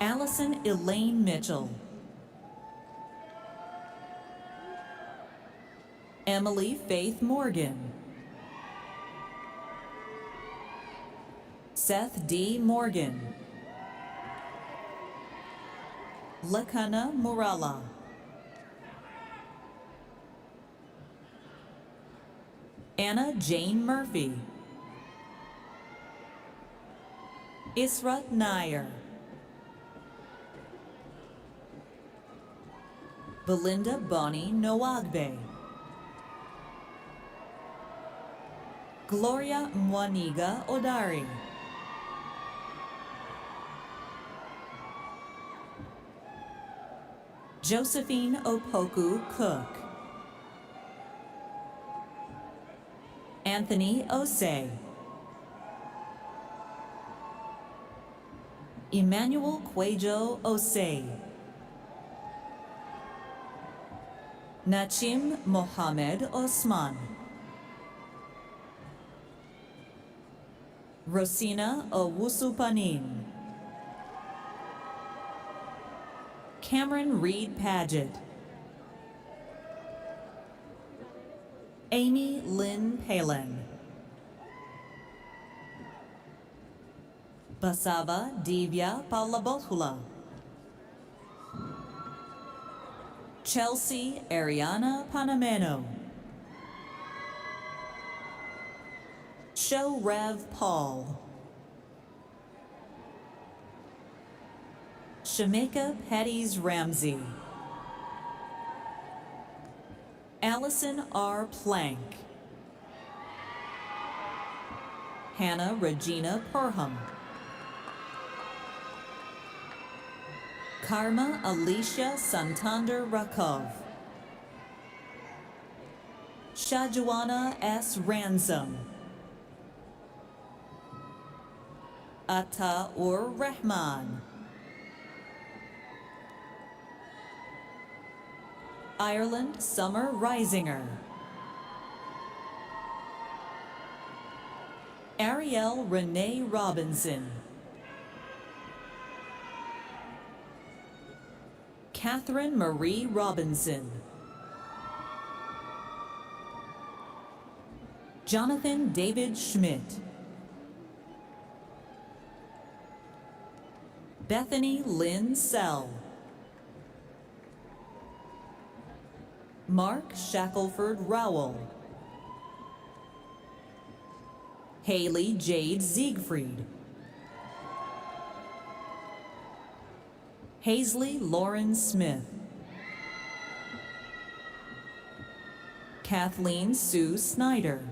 Allison Elaine Mitchell. Emily Faith Morgan. Seth D. Morgan. Lakana Murala. Anna Jane Murphy. Israt Nair. Belinda Bonnie Noagbe. Gloria Mwaniga Odari. Josephine Opoku Cook. Anthony Osei. Emmanuel Cuejo Osei, Nachim Mohammed Osman, Rosina Owusupanin, Cameron Reed Paget, Amy Lynn Palin, Basava Divya Palabotula, Chelsea Ariana Panameno, Show Rev Paul, Shamika Petties Ramsey, Allison R. Plank, Hannah Regina Perham, Karma Alicia Santander Rakov, Shajuana S. Ransom, Atta Ur Rahman, Ireland Summer Risinger, Ariel Renee Robinson, Catherine Marie Robinson, Jonathan David Schmidt, Bethany Lynn Sell, Mark Shackelford Rowell, Haley Jade Siegfried, Hazley Lauren Smith, Kathleen Sue Snyder,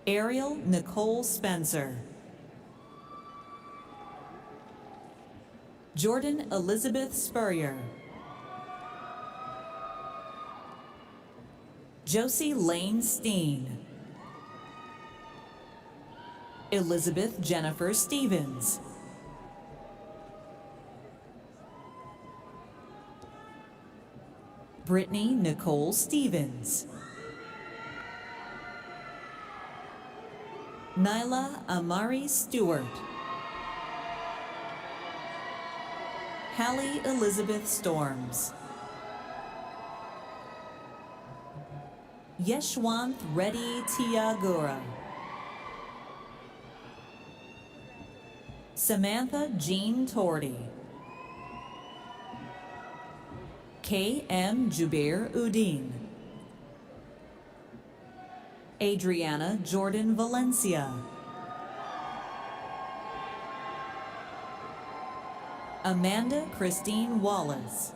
Ariel Nicole Spencer, Jordan Elizabeth Spurrier, Josie Lane Steen, Elizabeth Jennifer Stevens, Brittany Nicole Stevens, Nyla Amari Stewart, Hallie Elizabeth Storms, Yeshwanth Reddy Tiagura, Samantha Jean Tordy, K.M. Jubair Udine, Adriana Jordan Valencia, Amanda Christine Wallace,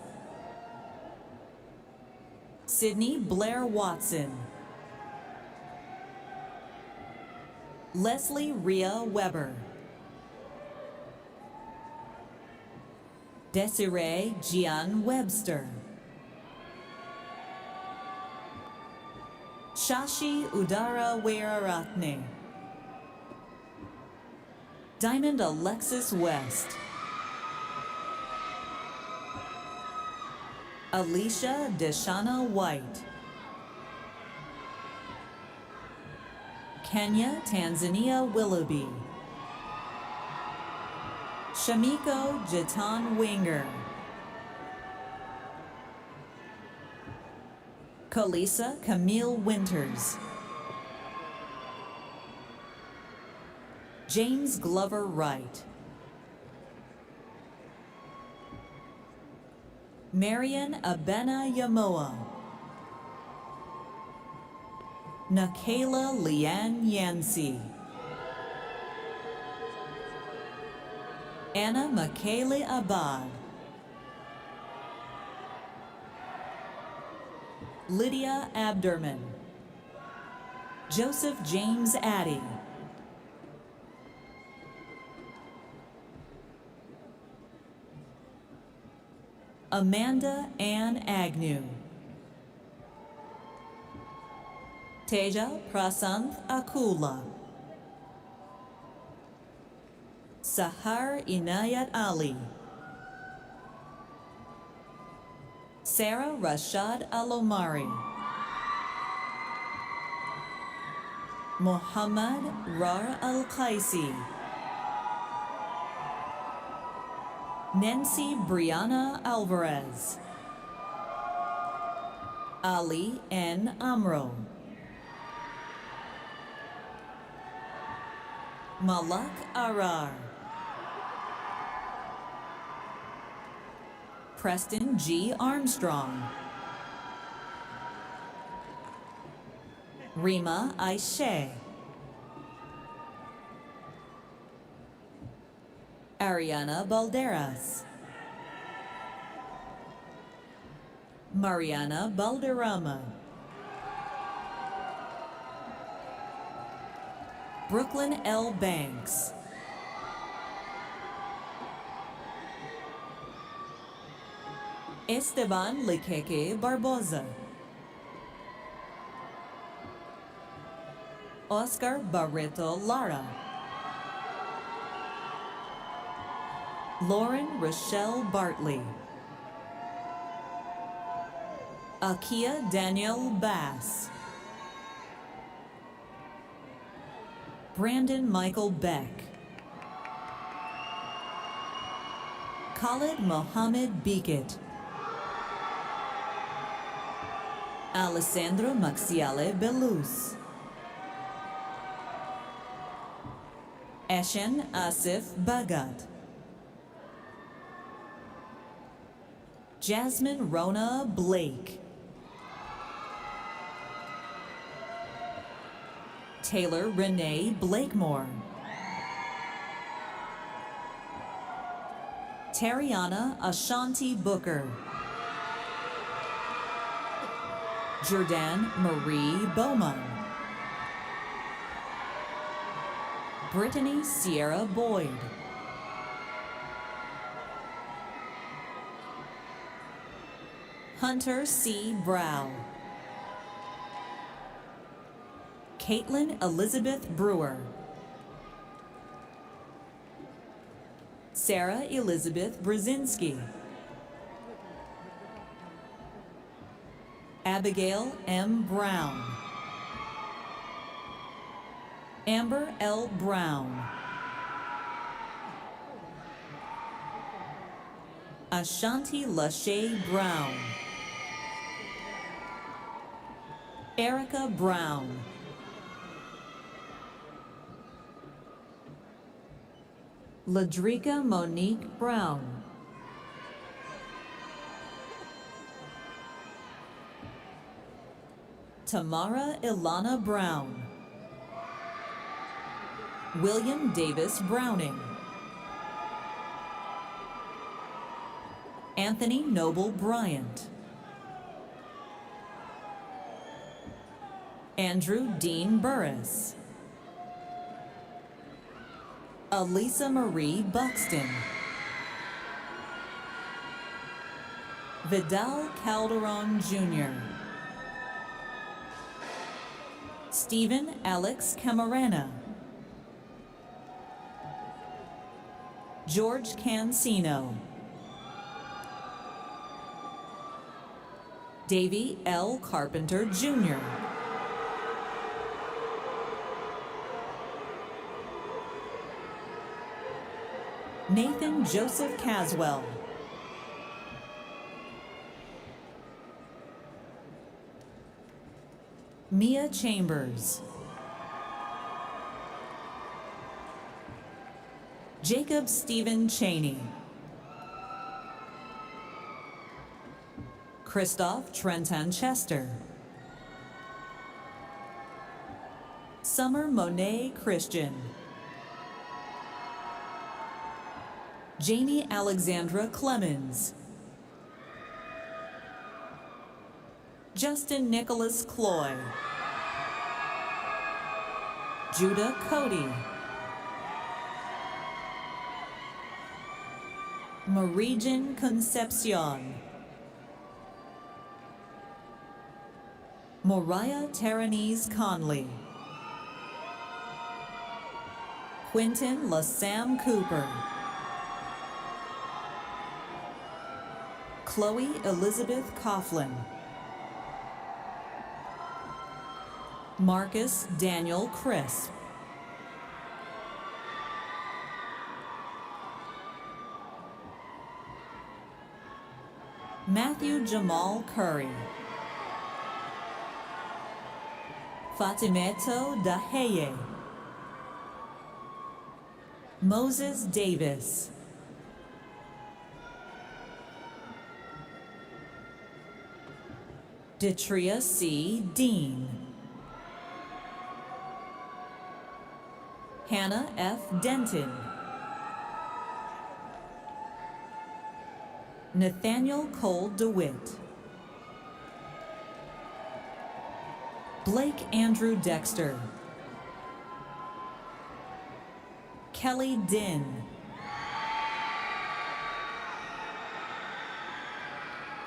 Sydney Blair Watson, Leslie Rhea Weber, Desiree Gian Webster, Shashi Udara Weeraratne, Diamond Alexis West, Alicia Deshana White, Kenya Tanzania Willoughby, Shamiko Jatan Winger, Kalisa Camille Winters, James Glover Wright, Marian Abena Yamoa, Nakayla Leanne Yancey, Anna Michaela Abad, Lydia Abderman, Joseph James Addy, Amanda Ann Agnew, Teja Prasanth Akula, Sahar Inayat Ali, Sarah Rashad Alomari, Muhammad Rar Al-Qaisi, Nancy Brianna Alvarez, Ali N. Amro, Malak Arar, Preston G. Armstrong, Rima Aishe, Ariana Balderas, Mariana Balderrama, Brooklyn L. Banks, Esteban Lequeque Barboza, Oscar Barreto Lara, Lauren Rochelle Bartley, Akia Danielle Bass, Brandon Michael Beck, Khalid Mohammed Beekett, Alessandro Maxiale Belus, Eshen Asif Bagat, Jasmine Rona Blake, Taylor Renee Blakemore, Tariana Ashanti Booker, Jordan Marie Bowman, Brittany Sierra Boyd, Hunter C. Brow, Caitlin Elizabeth Brewer, Sarah Elizabeth Brzezinski, Abigail M. Brown, Amber L. Brown, Ashanti Lachey Brown, Erica Brown, Ladrika Monique Brown, Tamara Ilana Brown, William Davis Browning, Anthony Noble Bryant, Andrew Dean Burris, Elisa Marie Buxton, Vidal Calderon Jr., Stephen Alex Camarena, George Cancino, Davy L. Carpenter Jr., Nathan Joseph Caswell, Mia Chambers, Jacob Stephen Cheney, Christoph Trenton Chester, Summer Monet Christian, Jamie Alexandra Clemens, Justin Nicholas Cloy, Judah Cody, Marijan Concepcion, Moriah Taranese Conley, Quentin LaSam Cooper. Chloe Elizabeth Coughlin. Marcus Daniel Crisp. Matthew Jamal Curry. Fatimeto Daheye. Moses Davis. Detria C. Dean. Hannah F. Denton. Nathaniel Cole DeWitt. Blake Andrew Dexter. Kelly Din.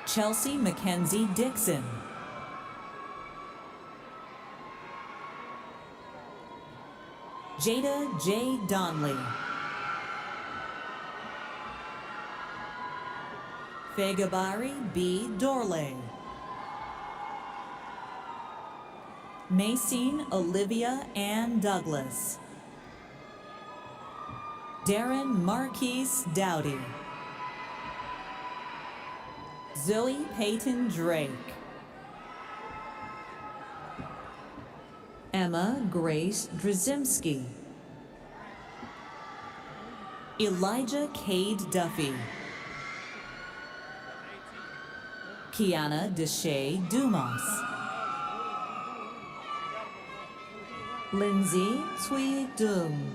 Chelsea Mackenzie Dixon. Jada J. Donley. Fegabari B. Dorley. Macine Olivia Ann Douglas. Darren Marquise Dowdy. Zoe Peyton Drake. Emma Grace Drzymski. Elijah Cade Duffy. Kiana Deshay Dumas. Lindsay Tui Dung.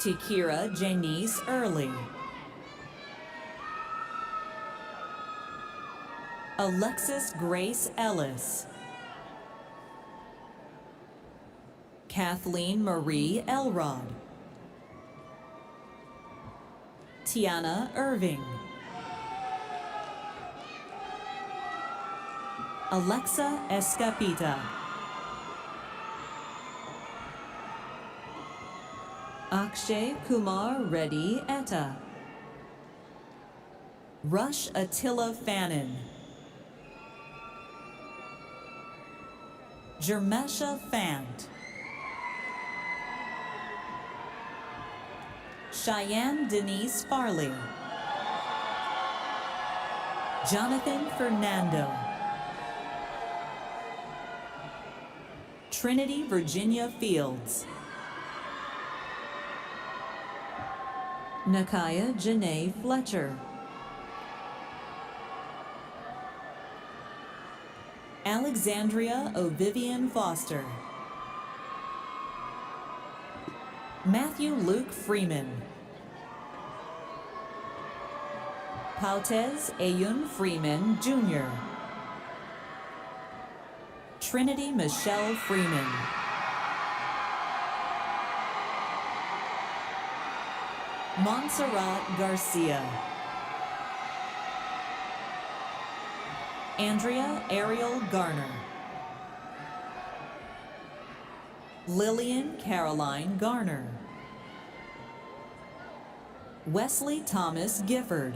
Tikira Janice Early. Alexis Grace Ellis. Kathleen Marie Elrod. Tiana Irving. Alexa Escapita. Akshay Kumar Reddy Etta. Rush Attila Fannin. Jermesha Fant. Cheyenne Denise Farley. Jonathan Fernando. Trinity Virginia Fields. Nakaya Janae Fletcher. Alexandria Ovivian Foster. Matthew Luke Freeman. Pautez Ayun Freeman, Jr. Trinity Michelle Freeman. Montserrat Garcia. Andrea Ariel Garner. Lillian Caroline Garner. Wesley Thomas Gifford.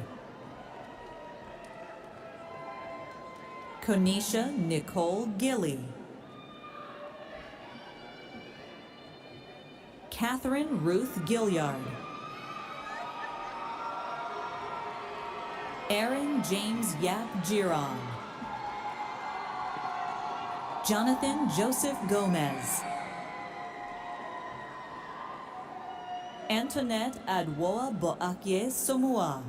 Konisha Nicole Gilly. Catherine Ruth Gilliard. Aaron James Yap Giron. Jonathan Joseph Gomez. Antoinette Adwoa Boakye Somua.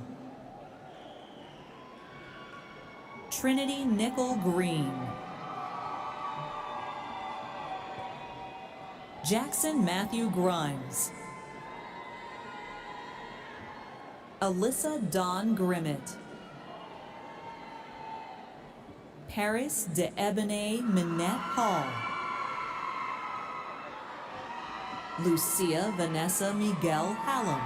Trinity Nickel Green. Jackson Matthew Grimes. Alyssa Dawn Grimmett. Paris de Ebene Minette Hall. Lucia Vanessa Miguel Hallam.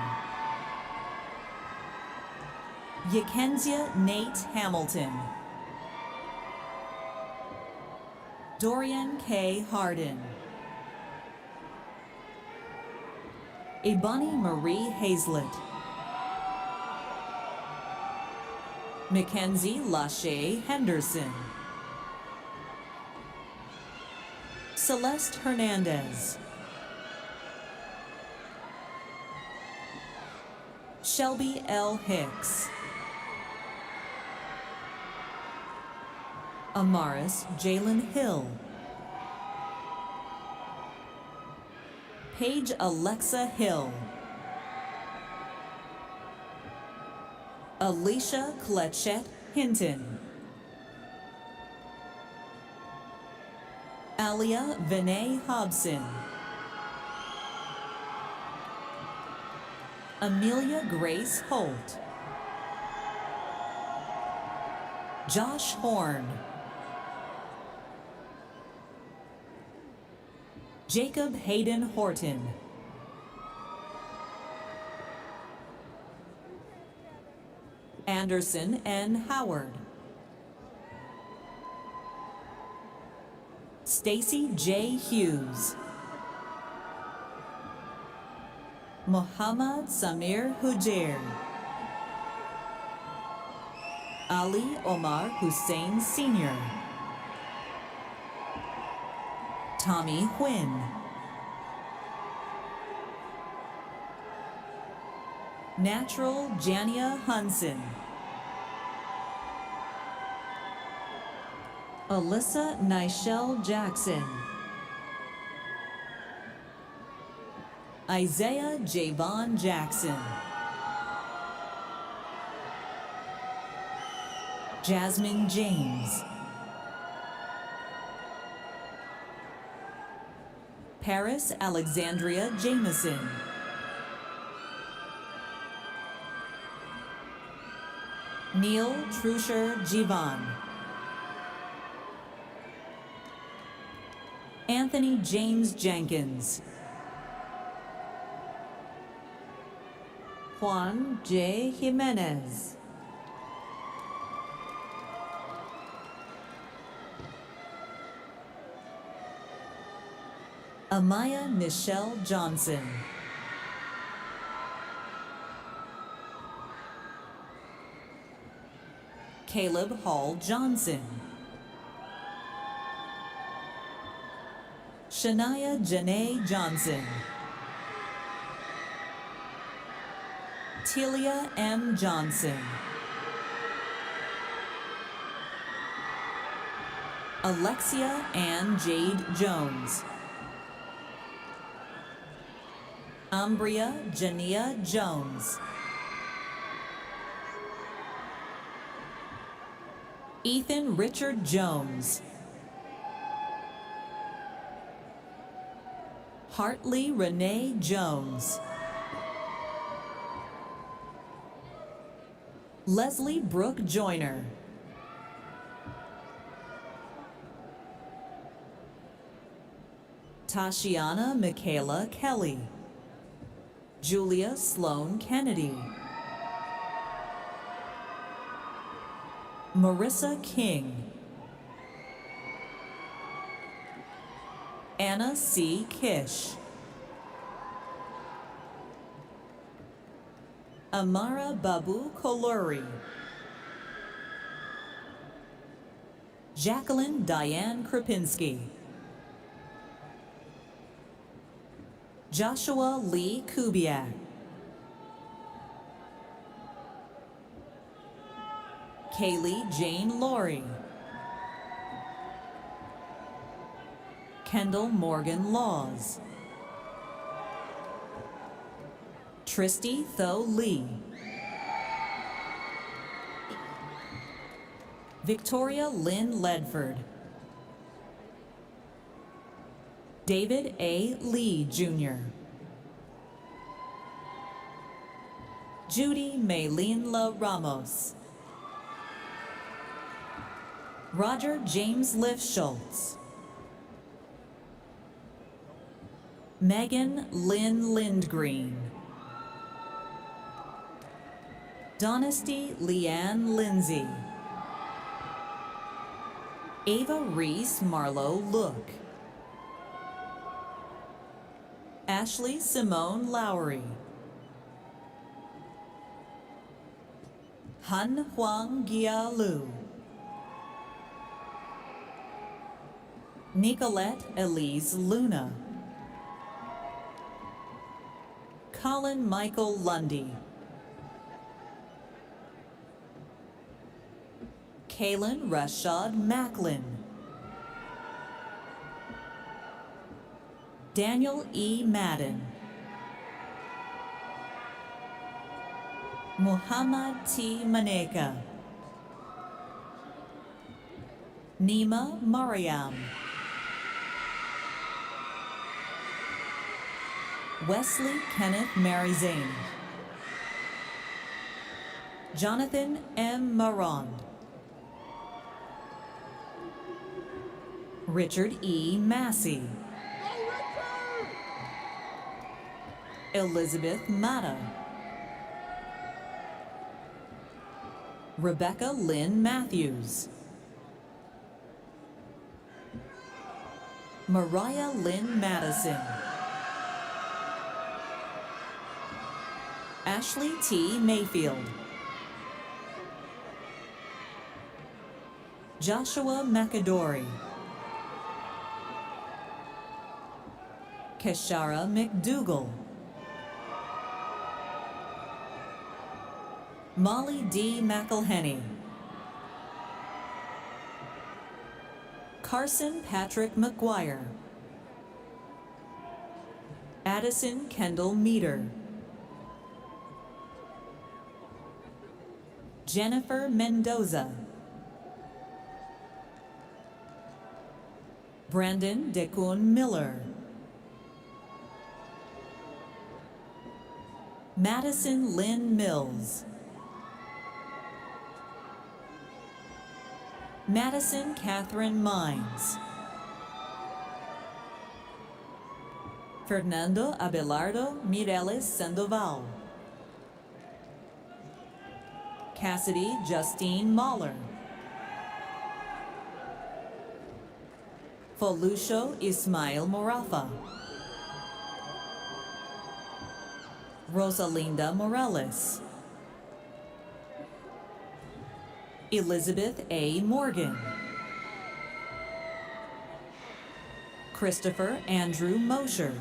Yakensia Nate Hamilton. Dorian K. Hardin. Ebony Marie Hazlett, Mackenzie Lachey Henderson, Celeste Hernandez, Shelby L. Hicks, Amaris Jalen Hill, Paige Alexa Hill, Alicia Cletchett Hinton, Alia Vinay Hobson, Amelia Grace Holt, Josh Horn, Jacob Hayden Horton, Anderson N. Howard, Stacy J. Hughes, Muhammad Samir Hujair, Ali Omar Hussein Sr., Tommy Huynh, Natural Jania Hunson, Alyssa Nichelle Jackson, Isaiah Javon Jackson, Jasmine James, Paris Alexandria Jameson, Neil Trusher Jivan, Anthony James Jenkins, Juan J. Jimenez, Amaya Nichelle Johnson, Caleb Hall Johnson, Shania Janae Johnson, Telia M. Johnson, Alexia Ann Jade Jones, Umbria Jania Jones, Ethan Richard Jones, Hartley Renee Jones, Leslie Brooke Joyner, Tashiana Michaela Kelly, Julia Sloan Kennedy, Marissa King, Anna C. Kish, Amara Babu Koluri, Jacqueline Diane Krupinski, Joshua Lee Kubiak, Kaylee Jane Laurie, Kendall Morgan Laws, Tristy Tho Lee, Victoria Lynn Ledford, David A. Lee, Jr., Judy Maylinla Ramos, Roger James Lifschultz, Megan Lynn Lindgreen, Donesty Leanne Lindsay, Ava Reese Marlowe Look, Ashley Simone Lowry. Han Huang Gia Lu. Nicolette Elise Luna. Colin Michael Lundy. Kalen Rashad Macklin. Daniel E. Madden. Muhammad T. Maneka. Nima Mariam. Wesley Kenneth Marizane. Jonathan M. Marond. Richard E. Massey. Elizabeth Mata. Rebecca Lynn Matthews. Mariah Lynn Madison. Ashley T. Mayfield. Joshua McAdory. Keshara McDougall. Molly D. McElhenney. Carson Patrick McGuire. Addison Kendall Meter. Jennifer Mendoza. Brandon Dekun Miller. Madison Lynn Mills. Madison Catherine Mines. Fernando Abelardo Mireles Sandoval. Cassidy Justine Mahler. Felucio Ismail Morafa. Rosalinda Morales. Elizabeth A. Morgan. Christopher Andrew Mosher.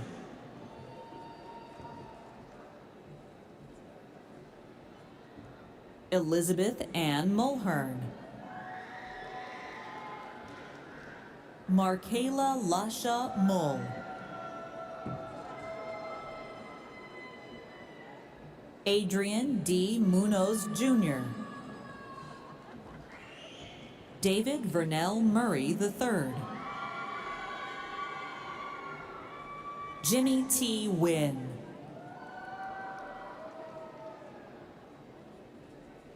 Elizabeth Ann Mulhern. Markayla Lasha Mull. Adrian D. Munoz Jr. David Vernell Murray III. Jimmy T. Wynn.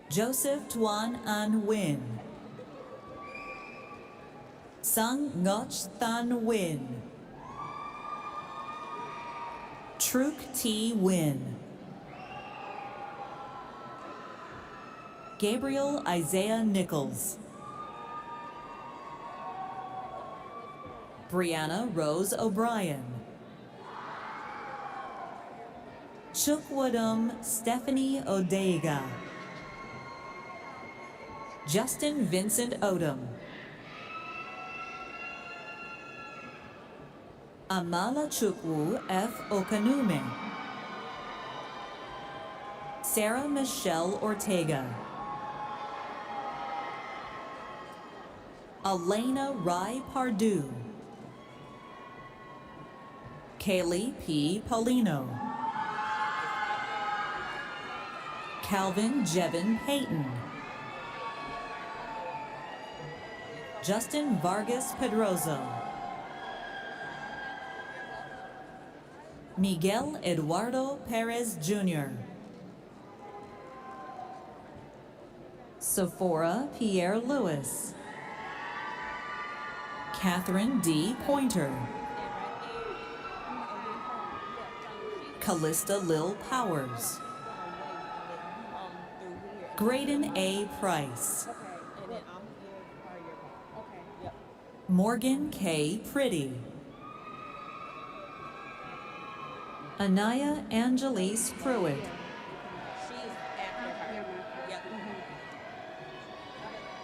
Joseph Tuan An Win. Sung Ngoch Than Win. Truk T. Win. Gabriel Isaiah Nichols. Brianna Rose O'Brien. Chukwudum Stephanie Odega. Justin Vincent Odom. Amala Chukwu F. Okanume. Sarah Michelle Ortega. Elena Rai Pardue. Kaylee P. Paulino. Calvin Jevin Payton. Justin Vargas Pedroso. Miguel Eduardo Perez Jr. Sephora Pierre Lewis. Catherine D. Pointer. Callista Lil Powers. Graydon A. Price. Morgan K. Pretty. Anaya Angelise Pruitt.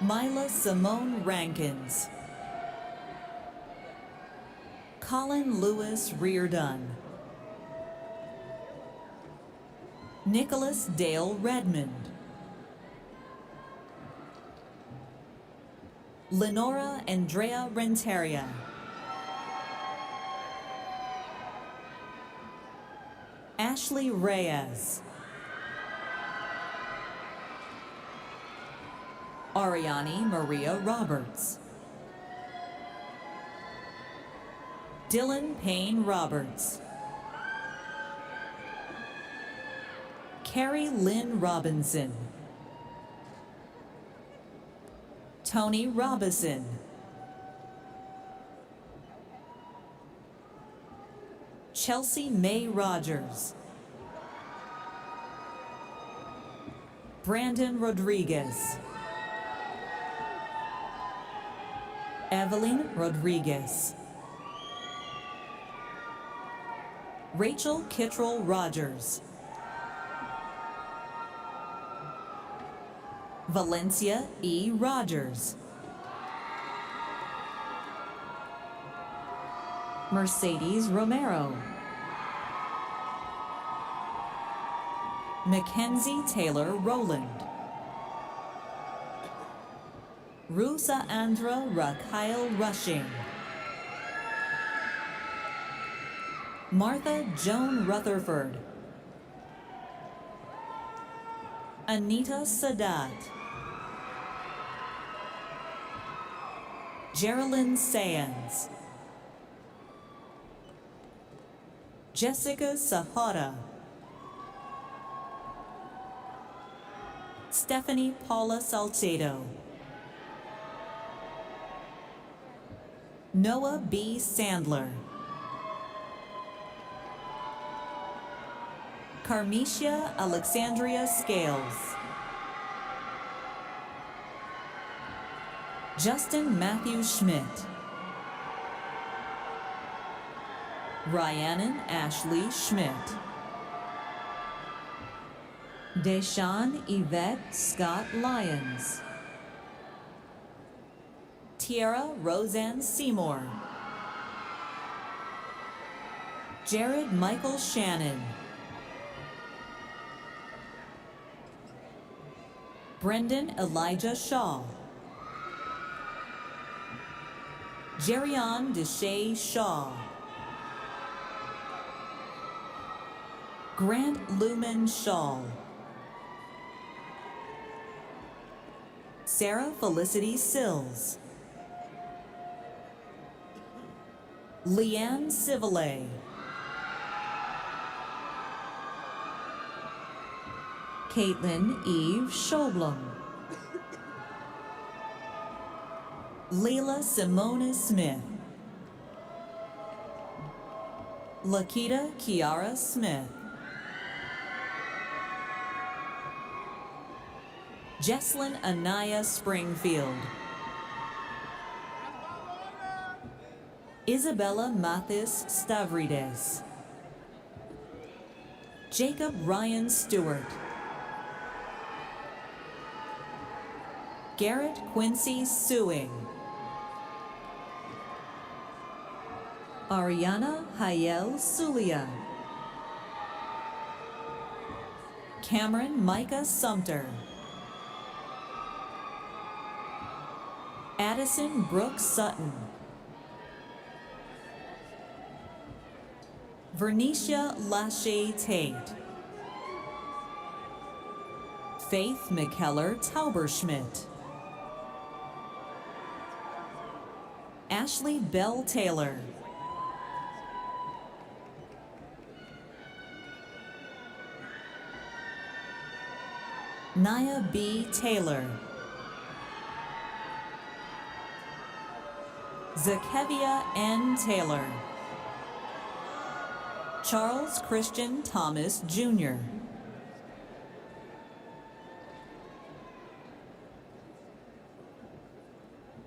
Mila Simone Rankins. Colin Lewis Reardon. Nicholas Dale Redmond. Lenora Andrea Renteria. Ashley Reyes. Ariani Maria Roberts. Dylan Payne Roberts. Carrie Lynn Robinson. Tony Robison. Chelsea May Rogers. Brandon Rodriguez. Evelyn Rodriguez. Rachel Kittrell Rogers. Valencia E. Rogers. Mercedes Romero. Mackenzie Taylor Rowland. Rusa Andra Rakhail Rushing. Martha Joan Rutherford. Anita Sadat. Geraldine Sands. Jessica Sahara. Stephanie Paula Salcedo. Noah B. Sandler. Carmesia Alexandria Scales. Justin Matthew Schmidt. Rhiannon Ashley Schmidt. Deshawn Yvette Scott Lyons. Tiara Roseanne Seymour. Jared Michael Shannon. Brendan Elijah Shaw. Jerion Deshay Shaw. Grant Lumen Shaw. Sarah Felicity Sills. Leanne Civilay. Caitlin Eve Schoblum. Leila Simona Smith. Lakita Kiara Smith. Jesslyn Anaya Springfield. Isabella Mathis Stavrides. Jacob Ryan Stewart. Garrett Quincy Sewing. Ariana Hayel Sulia. Cameron Micah Sumter. Addison Brooks Sutton. Vernicia Lachey Tate. Faith McKellar Tauberschmidt. Ashley Bell Taylor. Nia B. Taylor. Zakevia N. Taylor. Charles Christian Thomas, Jr.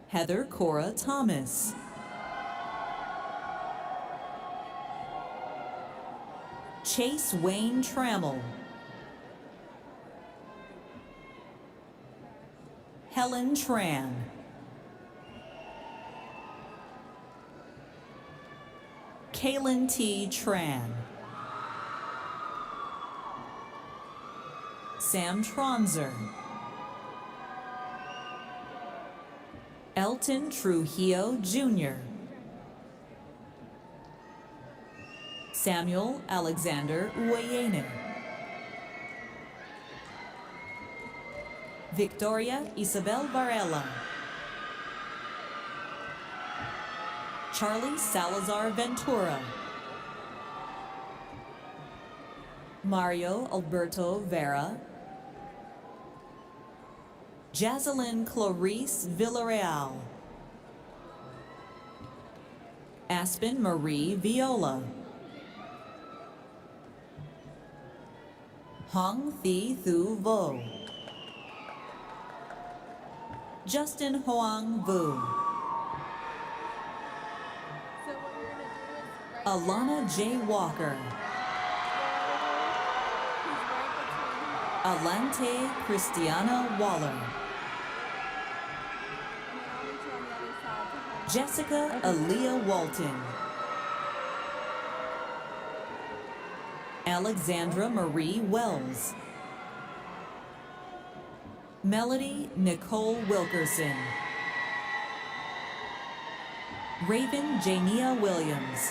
Heather Cora Thomas. Chase Wayne Trammell. Helen Tran. Kaylin T. Tran. Sam Tronzer. Elton Trujillo Jr. Samuel Alexander Uwayene. Victoria Isabel Varela. Charlie Salazar Ventura. Mario Alberto Vera. Jazelyn Clarice Villarreal. Aspen Marie Viola. Hong Thi Thu Vo. Justin Hoang Vu. Alana J. Walker. Alante Christiana Waller. Jessica Aaliyah Walton. Alexandra Marie Wells. Melody Nicole Wilkerson. Raven Jania Williams.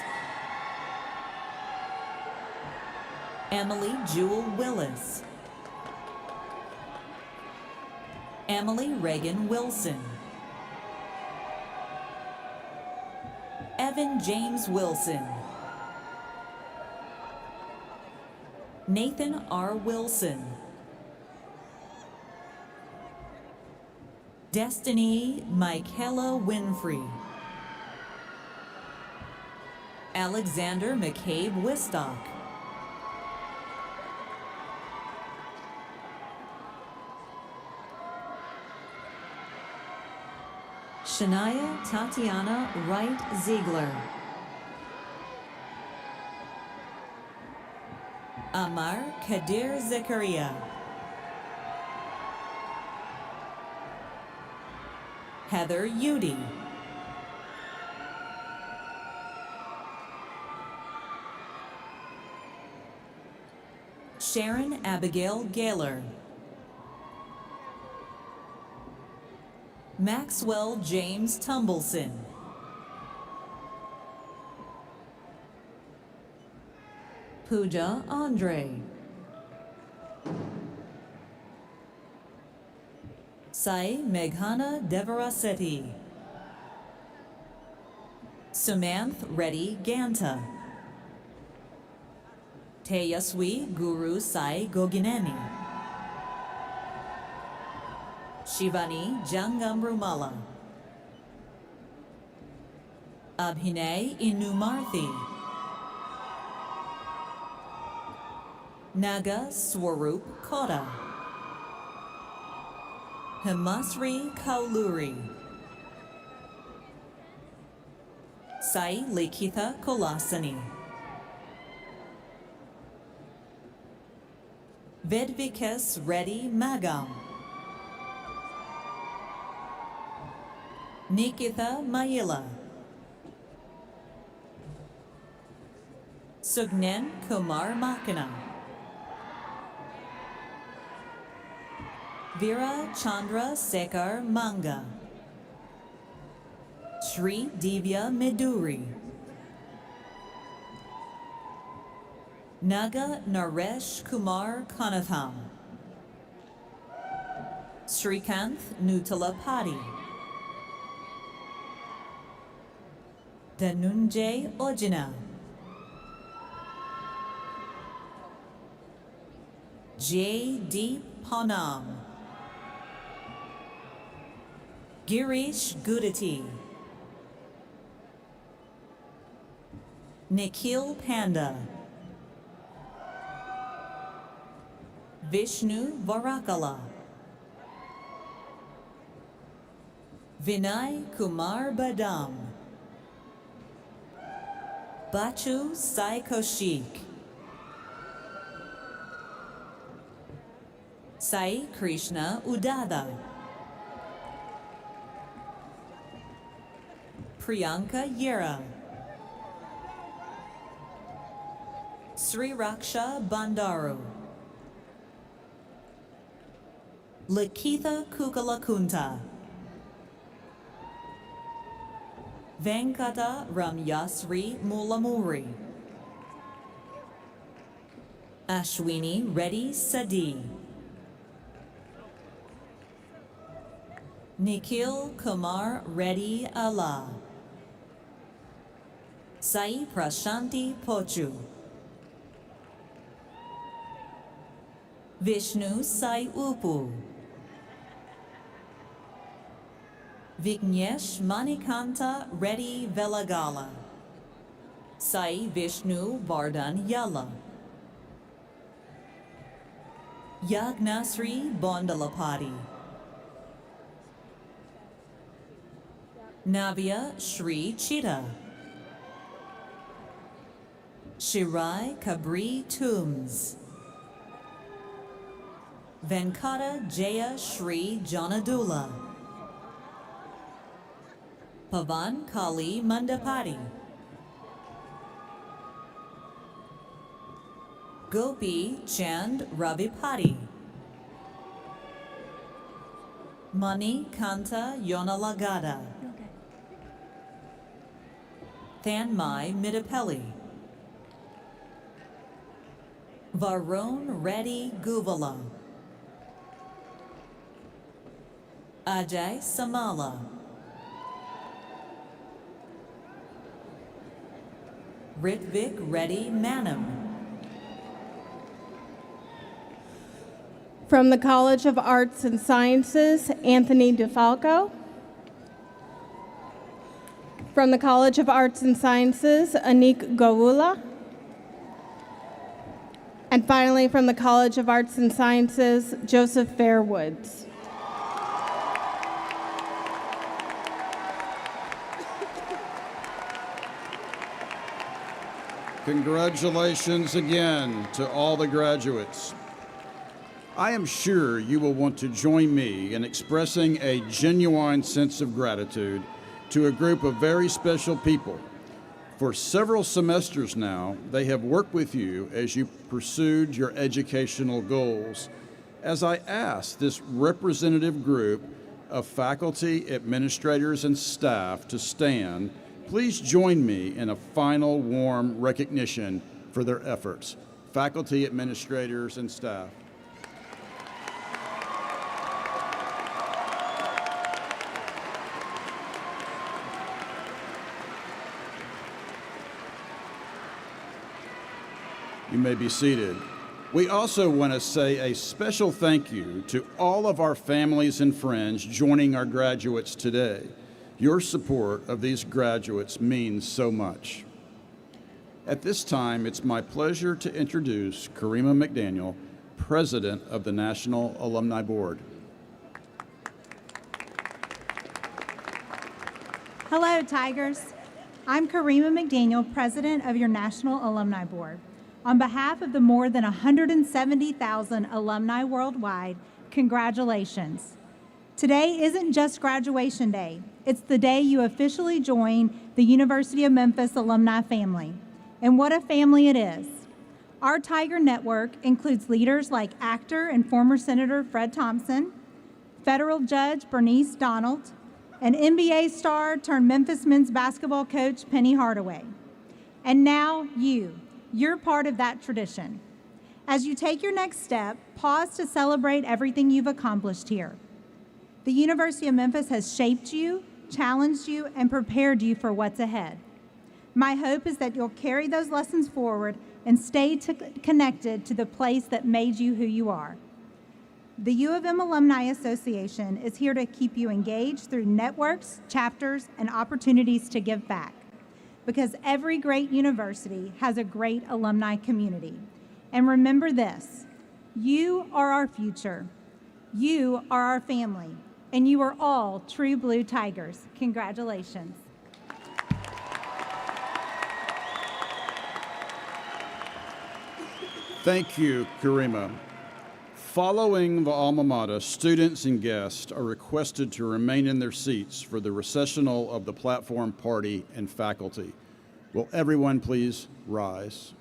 Emily Jewel Willis. Emily Reagan Wilson. Evan James Wilson. Nathan R. Wilson. Destiny Michaela Winfrey. Alexander McCabe Wistock. Shania Tatiana Wright Ziegler. Amar Kadir Zakaria. Heather Udy. Sharon Abigail Gaylor. Maxwell James Tumbleson. Pooja Andre. Sai Meghana Devarasetti. Sumanth Reddy Ganta. Teyaswi Guru Sai Gogineni. Shivani Jangamrumala. Abhinay Inumarthi. Naga Swarup Kota. Himasri Kauluri. Sai Likitha Kolasani. Vedvikas Reddy Magam. Nikitha Mayila. Sugnen Kumar Makana. Veera Chandra Sekar Manga. Sri Divya Meduri. Naga Naresh Kumar Kanatham. Srikanth Nutalapati. Danunjay Ojina. J. D. Panam. Girish Gudati. Nikhil Panda. Vishnu Varakala. Vinay Kumar Badam. Bachu Sai Koshik. Sai Krishna Udada, Priyanka Yera, Sri Raksha Bandaru, Lakitha Kukalakunta, Venkata Ramyasri Mulamuri, Ashwini Reddy Sadi, Nikhil Kumar Reddy Allah, Sai Prashanti Pochu, Vishnu Sai Upu, Vignesh Manikanta Reddy Velagala, Sai Vishnu Vardhan Yalla, Yagnasri Bondalapati, Navya Shri Chita, Shirai Kabri Toombs, Venkata Jaya Shri Janadula, Pavan Kali Mandapati, Gopi Chand Ravipati, Mani Kanta Yonalagada, Thanmai Midapelli, Varun Reddy Guvala, Ajay Samala, Ritvik Reddy Manam, from the College of Arts and Sciences, Anthony DeFalco. From the College of Arts and Sciences, Anik Gowula. And finally, from the College of Arts and Sciences, Joseph Fairwoods. Congratulations again to all the graduates. I am sure you will want to join me in expressing a genuine sense of gratitude to a group of very special people. For several semesters now, they have worked with you as you pursued your educational goals. As I ask this representative group of faculty, administrators, and staff to stand, please join me in a final warm recognition for their efforts. Faculty, administrators, and staff. You may be seated. We also want to say a special thank you to all of our families and friends joining our graduates today. Your support of these graduates means so much. At this time, it's my pleasure to introduce Karima McDaniel, President of the National Alumni Board. Hello, Tigers. I'm Karima McDaniel, President of your National Alumni Board. On behalf of the more than 170,000 alumni worldwide, congratulations. Today isn't just graduation day. It's the day you officially join the University of Memphis alumni family. And what a family it is. Our Tiger Network includes leaders like actor and former Senator Fred Thompson, federal judge Bernice Donald, and NBA star turned Memphis men's basketball coach Penny Hardaway. And now you're part of that tradition. As you take your next step, pause to celebrate everything you've accomplished here. The University of Memphis has shaped you, challenged you, and prepared you for what's ahead. My hope is that you'll carry those lessons forward and stay connected to the place that made you who you are. The U of M Alumni Association is here to keep you engaged through networks, chapters, and opportunities to give back. Because every great university has a great alumni community. And remember this, you are our future. You are our family. And you are all true blue Tigers. Congratulations. Thank you, Karima. Following the alma mater, students and guests are requested to remain in their seats for the recessional of the platform party and faculty. Will everyone please rise?